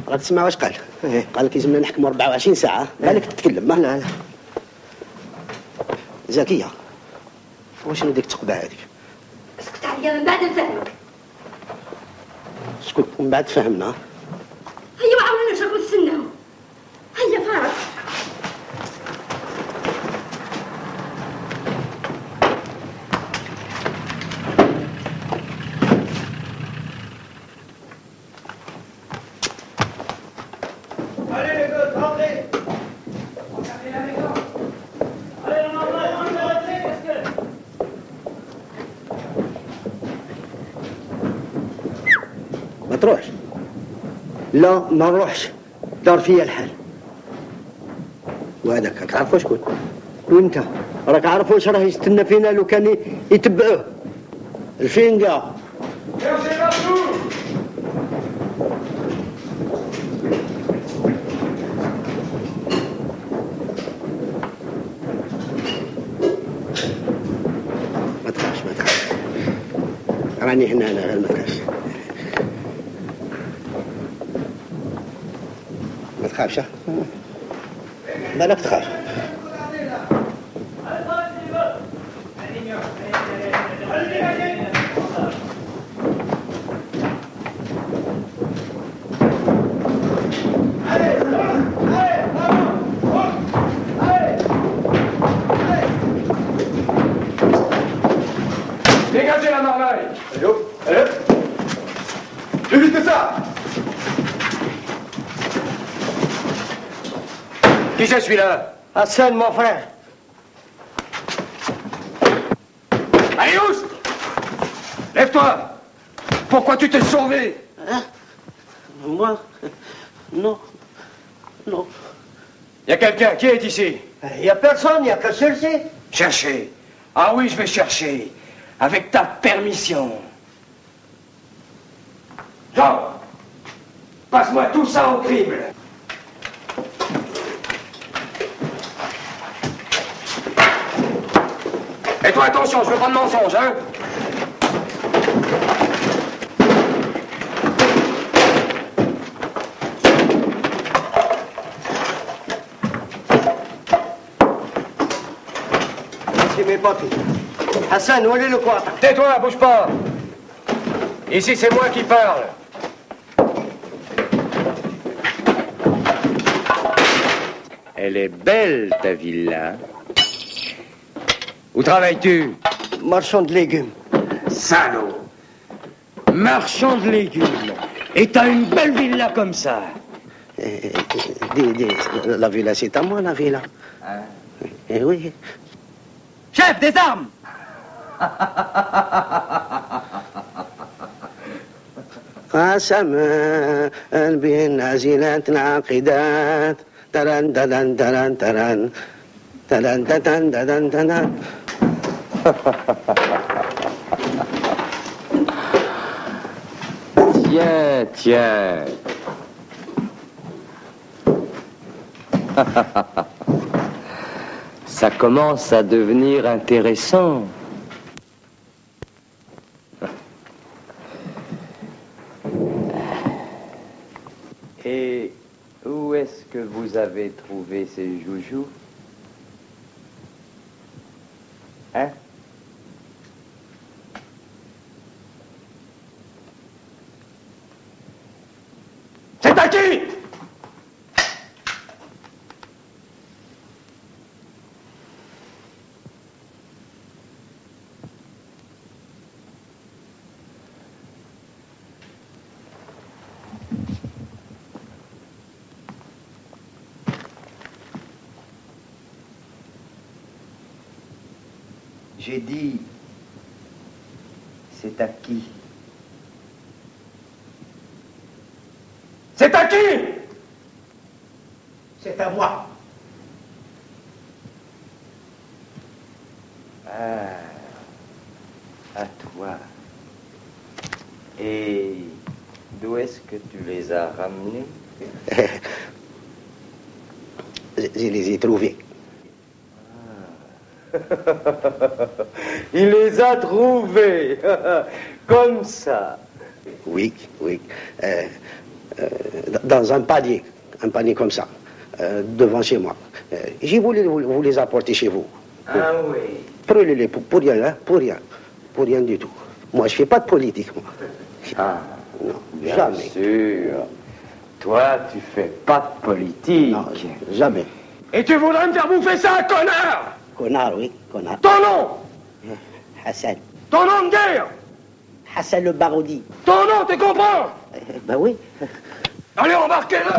راك تسمع واش قال؟ قال لك يلزمنا نحكموا 24 ساعه. بالك تتكلم. لا زكيه واشنو ديك التقبه هذيك؟ اسكت عليا من بعد نفهمك. اسكت من بعد فهمنا. هيا ما عاونوناش راكم تستناو. هيا فارس. Allez les gars, rentrez. ما تروحش. لا ما نروحش، دار فيا الحال. وهذاك راك عارفو شكون؟ وانت راك عارف واش راه يستنى فينا لو كان يتبعوه. الفينقا. ما تخافش ما تخافش، راني هنا انا غير ما تخافش. ما تخافش بالك تخاف. Dégagez la marmaille. Allez. Plus vite que ça. Qui c'est celui-là? Hassan, mon frère. Allez, Oust! Lève-toi. Pourquoi tu t'es sauvé? Hein? Moi? Non. Non. Il y a quelqu'un. Qui est ici? Il n'y a personne, il n'y a que celle-ci. Chercher. Ah oui, je vais chercher. Avec ta permission. Jean, passe-moi tout ça au crible. Et toi, attention, je veux pas de mensonge, hein? C'est mes papiers. Hassan, où est le quoi? Tais-toi, bouge pas. Ici, c'est moi qui parle. Elle est belle, ta villa. Où travailles-tu? Marchand de légumes. Salaud! Marchand de légumes. Et t'as une belle villa comme ça. La villa, c'est à moi, la villa. Hein? Eh oui. Chef, des armes! قسما بين نازلات عاقدات تران تران تران تران تران تران تران تران. Tiens, tiens. Ça commence à devenir intéressant. Et où est-ce que vous avez trouvé ces joujoux? Hein? C'est à qui? J'ai dit, c'est à qui? C'est à qui? C'est à moi. Ah, à toi. Et d'où est-ce que tu les as ramenés? Je les ai trouvés. Il les a trouvés, comme ça. Oui, oui. Dans un panier comme ça, devant chez moi. J'ai voulu vous les apporter chez vous. Ah oui. Prenez-les pour rien, hein, pour rien du tout. Moi, je fais pas de politique, moi. Ah, non, bien jamais. sûr. Toi, tu fais pas de politique. Non, jamais. Et tu voudrais me faire bouffer ça, connard? Connard, oui, connard. Ton nom? Hassan. Ton nom de guerre? Hassan le Baroudi. Ton nom, tu comprends? Ben oui. Allez, embarquez-le!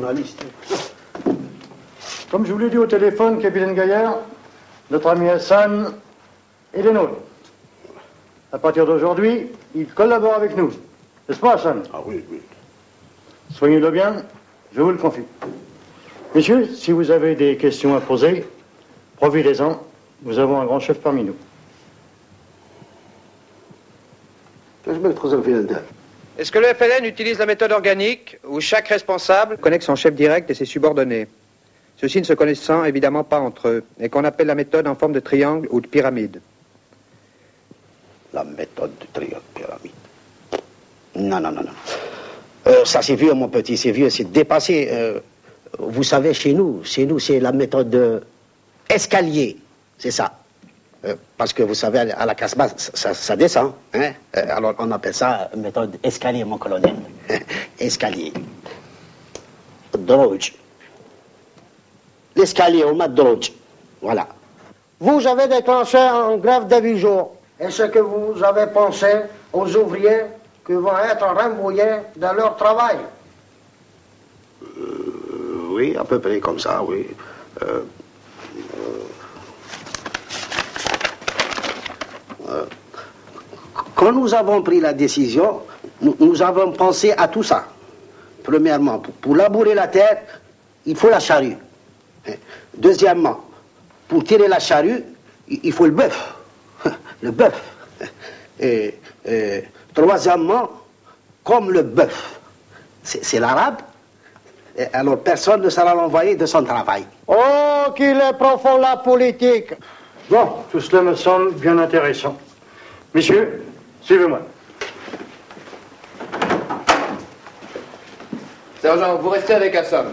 journaliste. Comme je vous l'ai dit au téléphone, capitaine Gaillard, notre ami Hassan est des nôtres. À partir d'aujourd'hui, il collabore avec nous. N'est-ce pas, Hassan? Ah oui, oui. Soignez-le bien, je vous le confie. Messieurs, si vous avez des questions à poser, profitez-en. Nous avons un grand chef parmi nous. Est-ce que le FLN utilise la méthode organique où chaque responsable connecte son chef direct et ses subordonnés, ceux-ci ne se connaissant évidemment pas entre eux, et qu'on appelle la méthode en forme de triangle ou de pyramide? La méthode de triangle pyramide. Non, non, non, non. Ça c'est vieux, mon petit, c'est vieux, c'est dépassé. Vous savez, chez nous, c'est la méthode escalier, c'est ça. Parce que vous savez, à la Casbah, ça descend. Hein? Alors on appelle ça méthode escalier, mon colonel. Escalier. Droge. L'escalier, on met droge. Voilà. Vous avez déclenché un grève de 8 jours. Est-ce que vous avez pensé aux ouvriers qui vont être renvoyés de leur travail? Oui, à peu près comme ça, oui. Quand nous avons pris la décision, nous avons pensé à tout ça. Premièrement, pour labourer la terre, il faut la charrue. Deuxièmement, pour tirer la charrue, il faut le bœuf. Le bœuf. Et troisièmement, comme le bœuf, c'est l'arabe, alors personne ne sera renvoyé de son travail. Oh, qu'il est profond la politique! Bon, tout cela me semble bien intéressant. Messieurs, suivez-moi. Sergent, vous restez avec Hassan.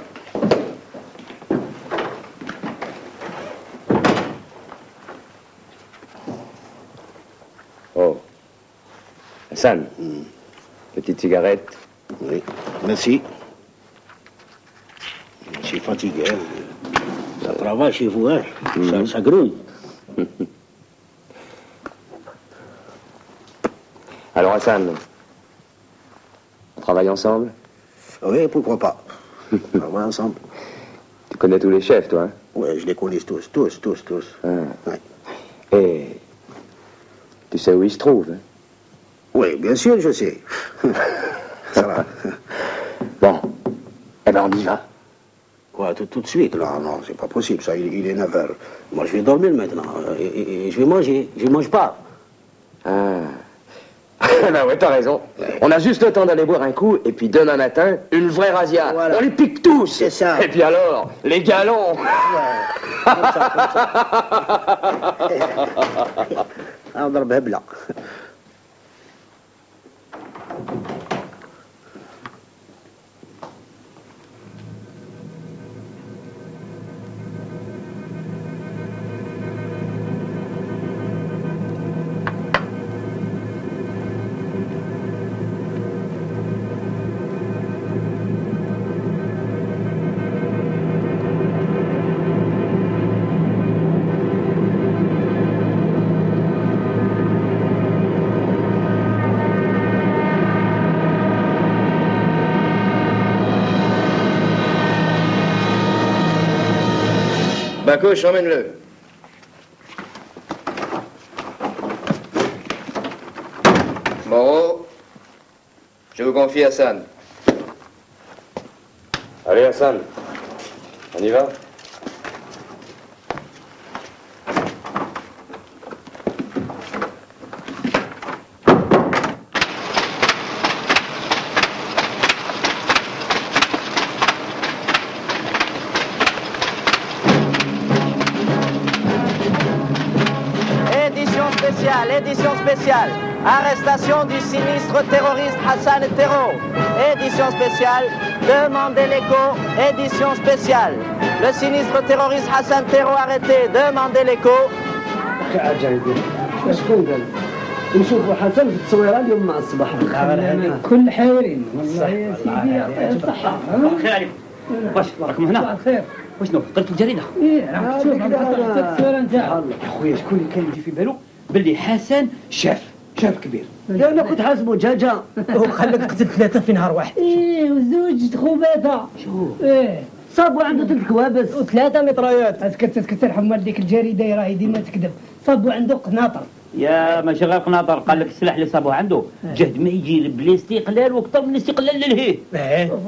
Oh. Hassan, petite cigarette. Oui, merci. Je suis fatigué. Ça travaille chez vous, hein? Ça grouille. Alors Hassan, on travaille ensemble? Oui, pourquoi pas. On travaille ensemble. Tu connais tous les chefs, toi, hein? Oui, je les connais tous. Ah. Ouais. Et tu sais où ils se trouvent, hein? Oui, bien sûr, je sais. Ça va. Bon, eh ben on y va. Quoi, tout de suite? Non, non, c'est pas possible, ça, il est 9h. Moi, je vais dormir maintenant, et je vais manger. Je mange pas. Ah. Ben ouais, t'as raison. On a juste le temps d'aller boire un coup, et puis demain matin, une vraie razzia. Voilà. On les pique tous. C'est ça. Et puis alors, les galons. Ouais. Comme ça. On ضربها بلا. Bakouche, emmène-le. Moreau, je vous confie Hassan. Allez Hassan, on y va? Édition spéciale. Arrestation du sinistre terroriste Hassan Terro. Édition spéciale. Demandez l'écho. Édition spéciale. Le sinistre terroriste Hassan Terro arrêté. Demandez l'écho. نشوفوا حسن في التصويره اليوم مع الصباح كل حيرين والله يا سيدي صحة خير واش راكم هنا خير وشنو قريت الجريده؟ ايه راك تشوف التصويره نتاعها يا خويا شكون اللي كان يجي في بالو باللي حسن شاف شاف كبير. انا كنت حاسبه دجاجه. هو خلاك قتل 3 في نهار واحد. ايه وزوج خوباته. شوف. ايه. صابوا عنده 3 كوابس و3 مطريات. اسكت حمال ديك الجريده راهي ديما تكذب. صابوا عنده قناطر. يا ماشي غير قناطر، قال لك السلاح اللي صابوه عنده جهد ما يجي بلا استقلال واكثر من الاستقلال للهيه.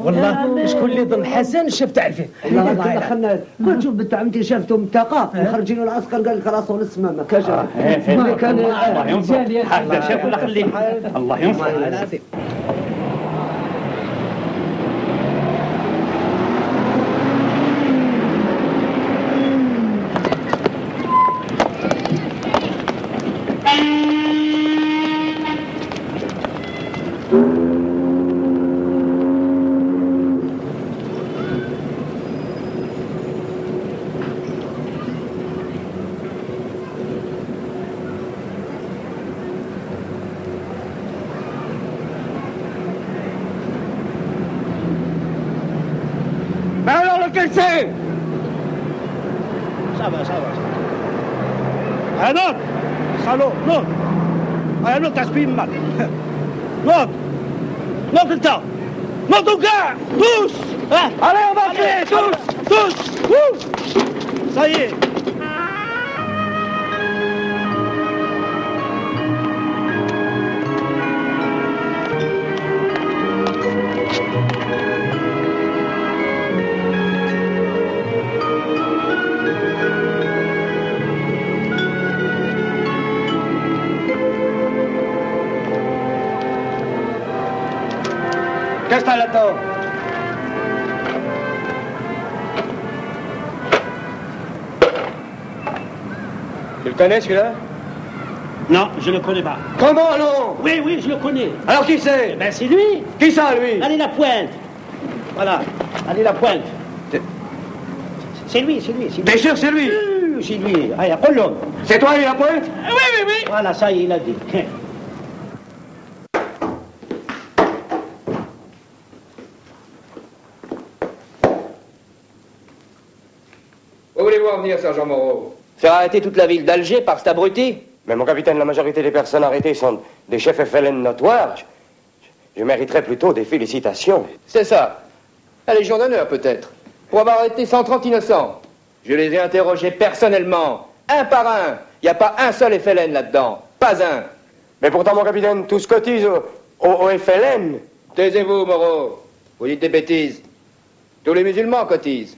والله شكون اللي ظن حسن شاف تاع الفيل. والله دخلنا كنت شوف بنت عمتي شافته منطقه مخرجين العسكر قال لك راسه للسما ما كاش. كان الله ينصر. هذا شاف ولا خليه. الله ينصر. Ça va. Un autre, salaud, l'autre. Un autre, t'aspires mal. L'autre le temps. L'autre au gars, tous. Hein? Allez, on va faire, tous. Ça y est. Qu'est-ce que t'as là-dedans? Tu le connais celui-là? Non, je ne le connais pas. Comment non? Oui, je le connais. Alors qui c'est? Ben c'est lui. Qui ça lui? Allez la pointe. Voilà, allez la pointe. C'est lui. Bien sûr c'est lui. C'est lui. Allez, appelle-le. C'est toi la pointe? Oui. Voilà, ça y est, il a dit. Où voulez-vous en venir, sergent Moreau? Faire arrêter toute la ville d'Alger par cet abruti? Mais mon capitaine, la majorité des personnes arrêtées sont des chefs FLN notoires. Je mériterais plutôt des félicitations. C'est ça. La Légion d'honneur, peut-être. Pour avoir arrêté 130 innocents. Je les ai interrogés personnellement, un par un. Il n'y a pas un seul FLN là-dedans. Pas un. Mais pourtant, mon capitaine, tous cotisent au FLN. Taisez-vous, Moreau. Vous dites des bêtises. Tous les musulmans cotisent.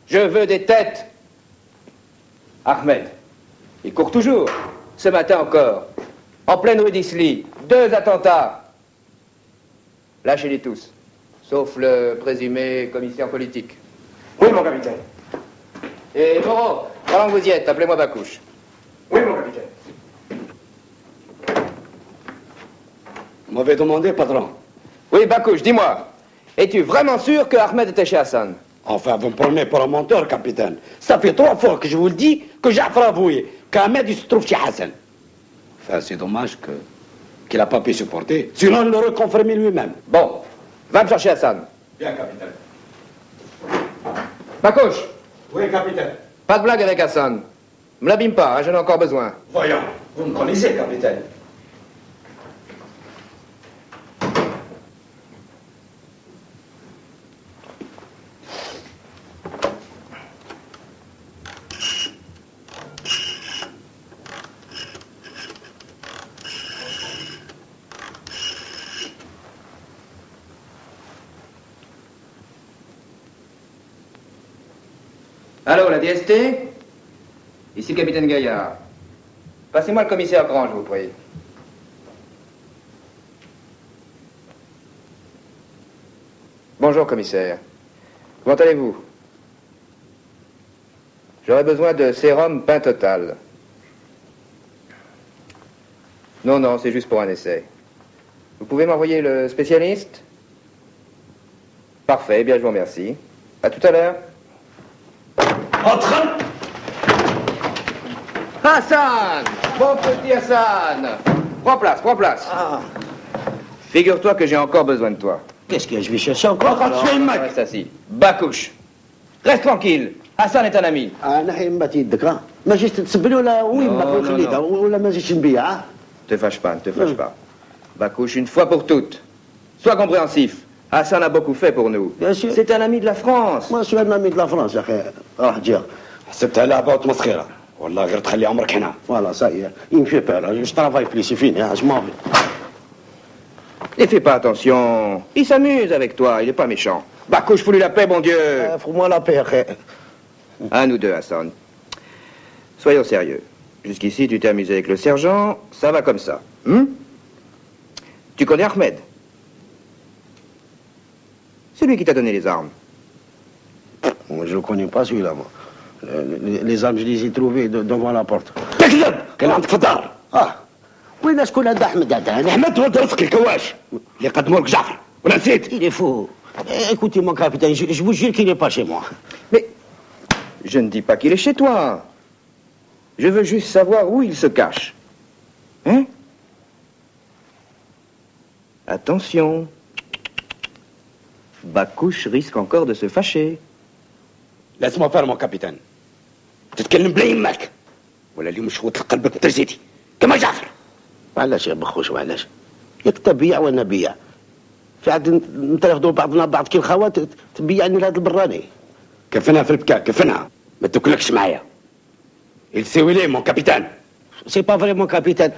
Je veux des têtes. Ahmed, il court toujours. Ce matin encore. En pleine rue d'Isly. 2 attentats. Lâchez-les tous. Sauf le présumé commissaire politique. Oui, mon capitaine. Et Moreau, pendant que vous y êtes, appelez-moi Bakouche. Oui, mon capitaine. Vous m'avez demandé, patron. Oui, Bakouche, dis-moi. Es-tu vraiment sûr que Ahmed était chez Hassan? Enfin, vous me prenez pour un menteur, capitaine. Ça fait 3 fois que je vous le dis que Jaafar a avoué qu'Ahmed il se trouve chez Hassan. Enfin, c'est dommage qu'il n'a pas pu supporter. Sinon, il l'aurait confirmé lui-même. Bon, va me chercher Hassan. Bien, capitaine. Bakouche. Oui, capitaine. Pas de blague avec Hassan. Me l'abîme pas, hein, j'en ai encore besoin. Voyons, vous me connaissez, capitaine. Allô, la DST? Ici le capitaine Gaillard. Passez-moi le commissaire Grand, je vous prie. Bonjour, commissaire. Comment allez-vous? J'aurais besoin de sérum pain total. Non, c'est juste pour un essai. Vous pouvez m'envoyer le spécialiste? Parfait, bien je vous remercie. À tout à l'heure. Entre. Hassan! Mon petit Hassan! Prends place. Ah. Figure-toi que j'ai encore besoin de toi. Qu'est-ce que je vais chercher encore? Reste assis. Bakouche. Reste tranquille. Hassan est un ami. أنا حين ما تيدك ما جيت تسبني ولا وين ما تخليتها ولا ما جيتش نبيع Ne te fâche pas, ne te fâche pas. Bakouche, une fois pour toutes. Sois compréhensif. Hassan a beaucoup fait pour nous. Bien sûr. C'est un ami de la France. Moi, je suis un ami de la France, يا أخي. راح dire. حسبتها لعبة ومسخرة. والله غير تخلي عمرك هنا. Voilà, ça y est. Il me fait peur. Je travaille plus, c'est fini. Je m'en vais. Ne fais pas attention. Il s'amuse avec toi, il n'est pas méchant. Bakouche, fous-lui la paix, bon Dieu. Fous-moi la paix, أخي. À nous deux, Hassan. Soyons sérieux. Jusqu'ici, tu t'es amusé avec le sergent, ça va comme ça. Tu connais Ahmed? Celui qui t'a donné les armes. Moi, je ne connais pas celui-là, moi. Les armes, je les ai trouvées devant la porte. تكذب كان عندك في الدار. وين شكون هذا أحمد هذا؟ أحمد هو رفيق الكواش اللي قدموا لك جعفر ولا نسيت؟ Il est fou. Écoutez, mon capitaine, je vous jure qu'il n'est pas chez moi. Mais je ne dis pas qu'il est chez toi. Je veux juste savoir où il se cache. Hein? Attention. Bakouche risque encore de se fâcher. Laisse-moi faire, mon capitaine. تتكلم بلا يماك ولا اليوم شغوط قلبك بترزيتي كما جعفر. وعلاش يا بخوش وعلاش؟ ياك تبيع وانا بيع. في عاد نترفضوا بعضنا بعض كي الخوات تبيعني لهذا البراني. كفنها في البكاء كفنها ما تاكلكش معايا. Il sait où il est, mon capitaine. C'est pas vrai, mon capitaine.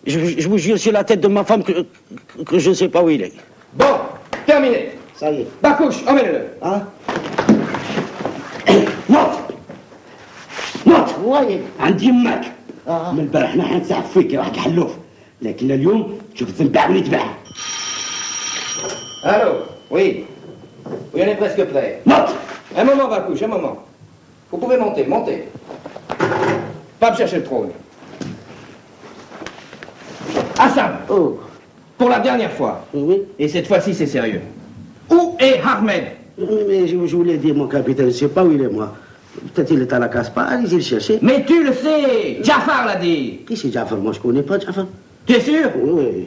Je vous jure sur la tête de ma femme que je ne sais pas où il est. Bon, terminé. Ça y est. Bakouche, emmène-le. Hein? نوض نوض وين؟ عند يماك. من البارح انا حنسحب فيك يا واحد الحلوف لكن اليوم تشوف الذنب واللي يتباع. Allô? Oui. Oui, on est presque prêt. نوض. Un moment, Bakouche, un moment. Vous pouvez monter, montez. Pas me chercher le trône. Hassan, pour la dernière fois, et cette fois-ci c'est sérieux, où est Ahmed? Mais je vous l'ai dit, mon capitaine, je ne sais pas où il est, moi. Peut-être il est à la casse-pas, allez-y le chercher. Mais tu le sais, Jafar l'a dit. Qui c'est Jafar? Moi, je ne connais pas Jafar. Tu es sûr? Oui,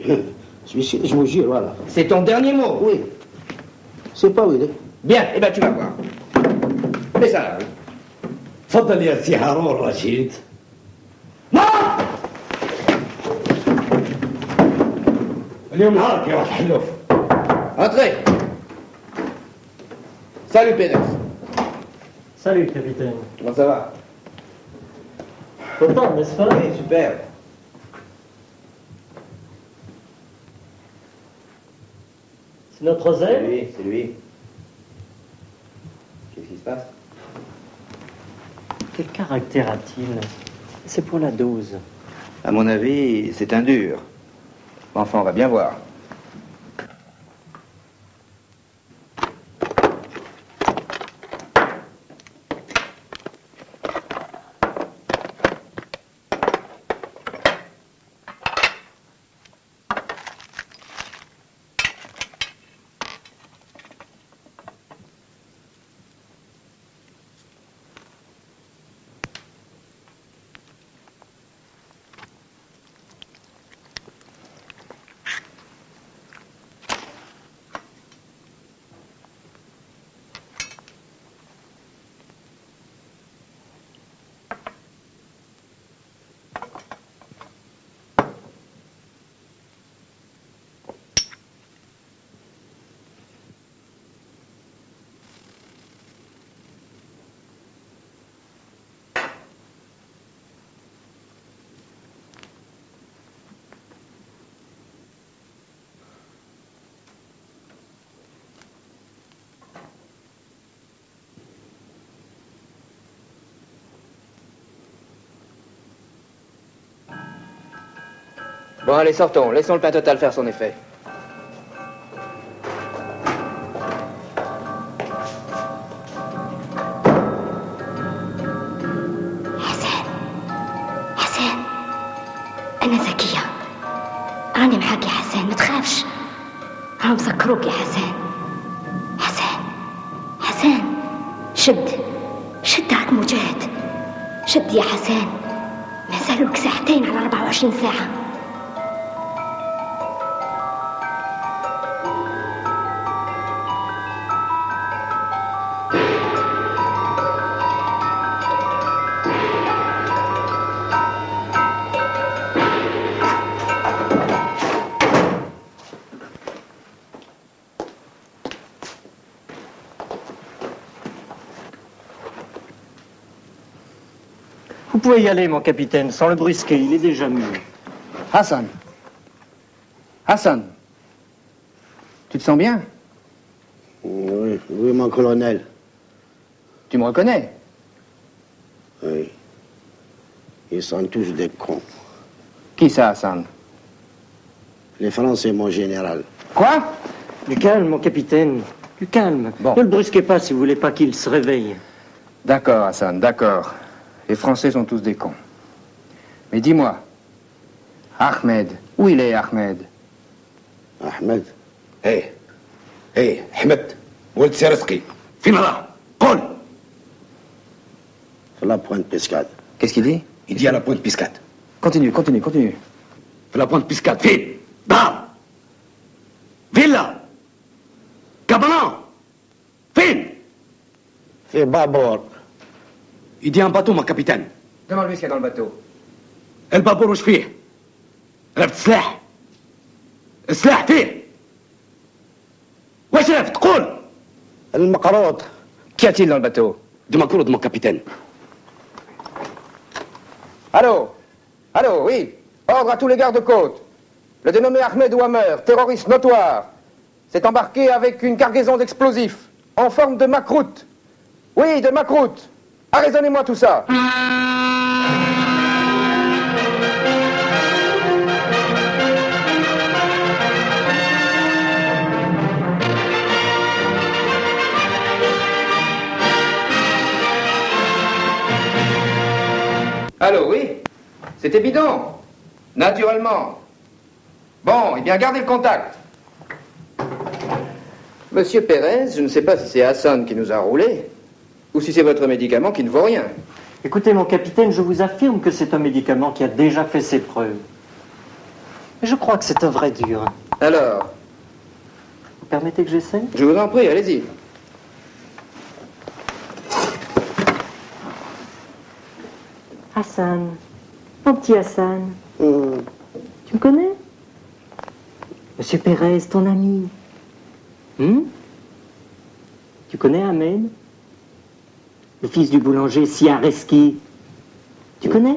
je suis sûr, je vous jure, voilà. C'est ton dernier mot? Oui. Je ne sais pas où il est. Bien, eh bien tu vas voir. Mets ça là, oui. تفضل يا سي هارون رشيد. اليوم نهارك يا واحد الحلوف. Entrez. Salut Pédex. Salut capitaine. Comment ça va? Content, n'est-ce pas? Oui, super. C'est notre C'est zèle? lui, c'est lui. Qu'est-ce qui se passe? Quel caractère a-t-il? C'est pour la dose. À mon avis, c'est un dur. Enfin, on va bien voir. Bon, allez, sortons. Laissons le pain total faire son effet. حسن أنا ذكية راني معاك يا حسن ما تخافش راهم سكروك يا حسن حسن شد هاك مجاهد شد يا حسن مازالوك ساعتين على 24 ساعة Vous pouvez y aller, mon capitaine, sans le brusquer, il est déjà mûr. Hassan. Hassan. Tu te sens bien? Oui, oui, mon colonel. Tu me reconnais? Oui. Ils sont tous des cons. Qui ça, Hassan? Les Français, mon général. Quoi? Du calme, mon capitaine. Du calme. Bon. Ne le brusquez pas si vous voulez pas qu'il se réveille. D'accord, Hassan, d'accord. Les Français sont tous des cons. Mais dis-moi, Ahmed, où il est, Ahmed? Ahmed? ايه ايه حمد ولد سي رزقي فين راه قول في la pointe Pescade. Qu'est-ce qu'il dit? Il dit à la pointe Piscade. Continue, continue, continue. في la pointe Piscade فين دار فيلا كابلان فين في بابور. Il dit un bateau mon capitaine. Demande-lui ce qu'il y a dans le bateau. البابور وش فيه رفت سلاح السلاح فيه واش رفت قول المقروض. Qu'y a-t-il dans le bateau? de مكرود mon capitaine. Allô? Allô, oui. Ordre à tous les gardes-côtes. Le dénommé Ahmed Ouamer, terroriste notoire, s'est embarqué avec une cargaison d'explosifs en forme de macroute. Oui, de macroute. Arraisonnez-moi tout ça. Allô, oui? C'est évident. Naturellement. Bon, eh bien, gardez le contact. Monsieur Pérez, je ne sais pas si c'est Hassan qui nous a roulé, ou si c'est votre médicament qui ne vaut rien. Écoutez, mon capitaine, je vous affirme que c'est un médicament qui a déjà fait ses preuves. Et je crois que c'est un vrai dur. Alors? Vous permettez que j'essaie? Je vous en prie, allez-y. Hassan, mon petit Hassan, tu me connais? Monsieur Pérez, ton ami. Tu connais Ahmed? Le fils du boulanger Siareski. Tu connais?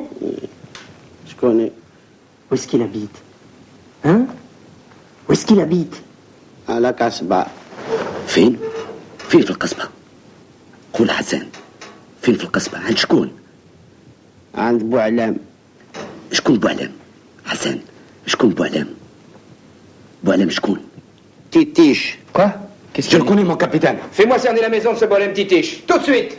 Je connais. Où est-ce qu'il habite? Hein? Où est-ce qu'il habite? À la Casbah. فين في القصبة قول حسان فين في القصبة عند شكون عند بوعلام. شكون بوعلام حسان شكون بوعلام بوعلام شكون تيتيش. Quoi? Je le connais mon capitaine. Fais-moi cerner la maison de ce bolem titiche. Tout de suite.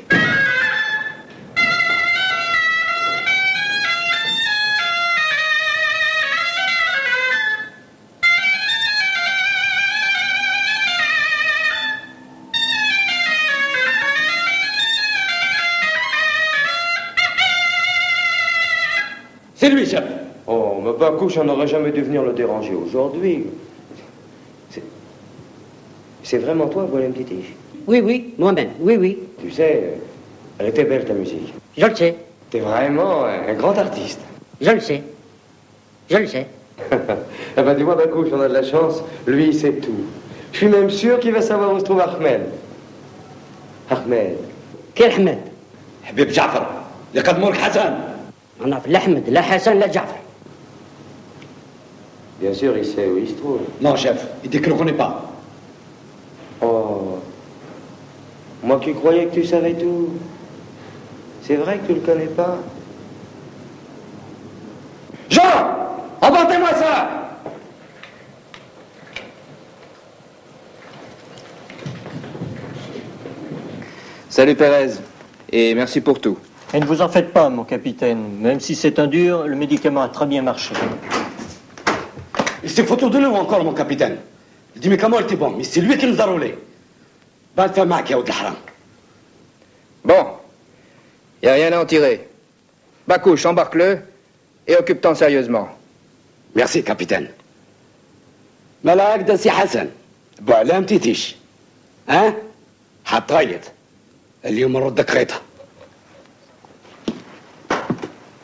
C'est lui, chef. Oh, mais Bakouche, on n'aurait jamais dû venir le déranger aujourd'hui. C'est vraiment toi, Bolem Titiche? Oui, oui, moi-même, oui, oui. Tu sais, elle était belle ta musique. Je le sais, T'es vraiment un grand artiste. je le sais, je le sais. Eh ben, dis-moi, Bakouche, on a de la chance. Lui, il sait tout. Je suis même sûr qu'il va savoir où se trouve Ahmed. Ahmed. Quel Ahmed? حبيب جعفر اللي قدموا لك حسن. أنا في الأحمد لا حسن لا جعفر. Bien sûr, il sait où il se trouve. Non, chef, il dit qu'il ne connaît pas. Oh. Moi qui croyais que tu savais tout. C'est vrai que tu le connais pas. Jean, emportez-moi ça. Salut Pérez, et merci pour tout. Et ne vous en faites pas, mon capitaine. Même si c'est un dur, le médicament a très bien marché. Il s'est foutu de nous encore, mon capitaine. Le médicament était bon, mais c'est lui qui nous a roulé. Va te faire marquer, au Haram. Bon, il n'y a rien à en tirer. Bakouche, embarque-le et occupe-t'en sérieusement. Merci, capitaine. ملاك ده سي حسن بوعلام تيتيش ها حطايت اليوم نردك خيطها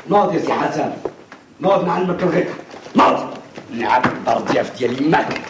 ناض يا سي حسن ناض نعلمك الغيطة ناض نعرف الضرب ديال يماك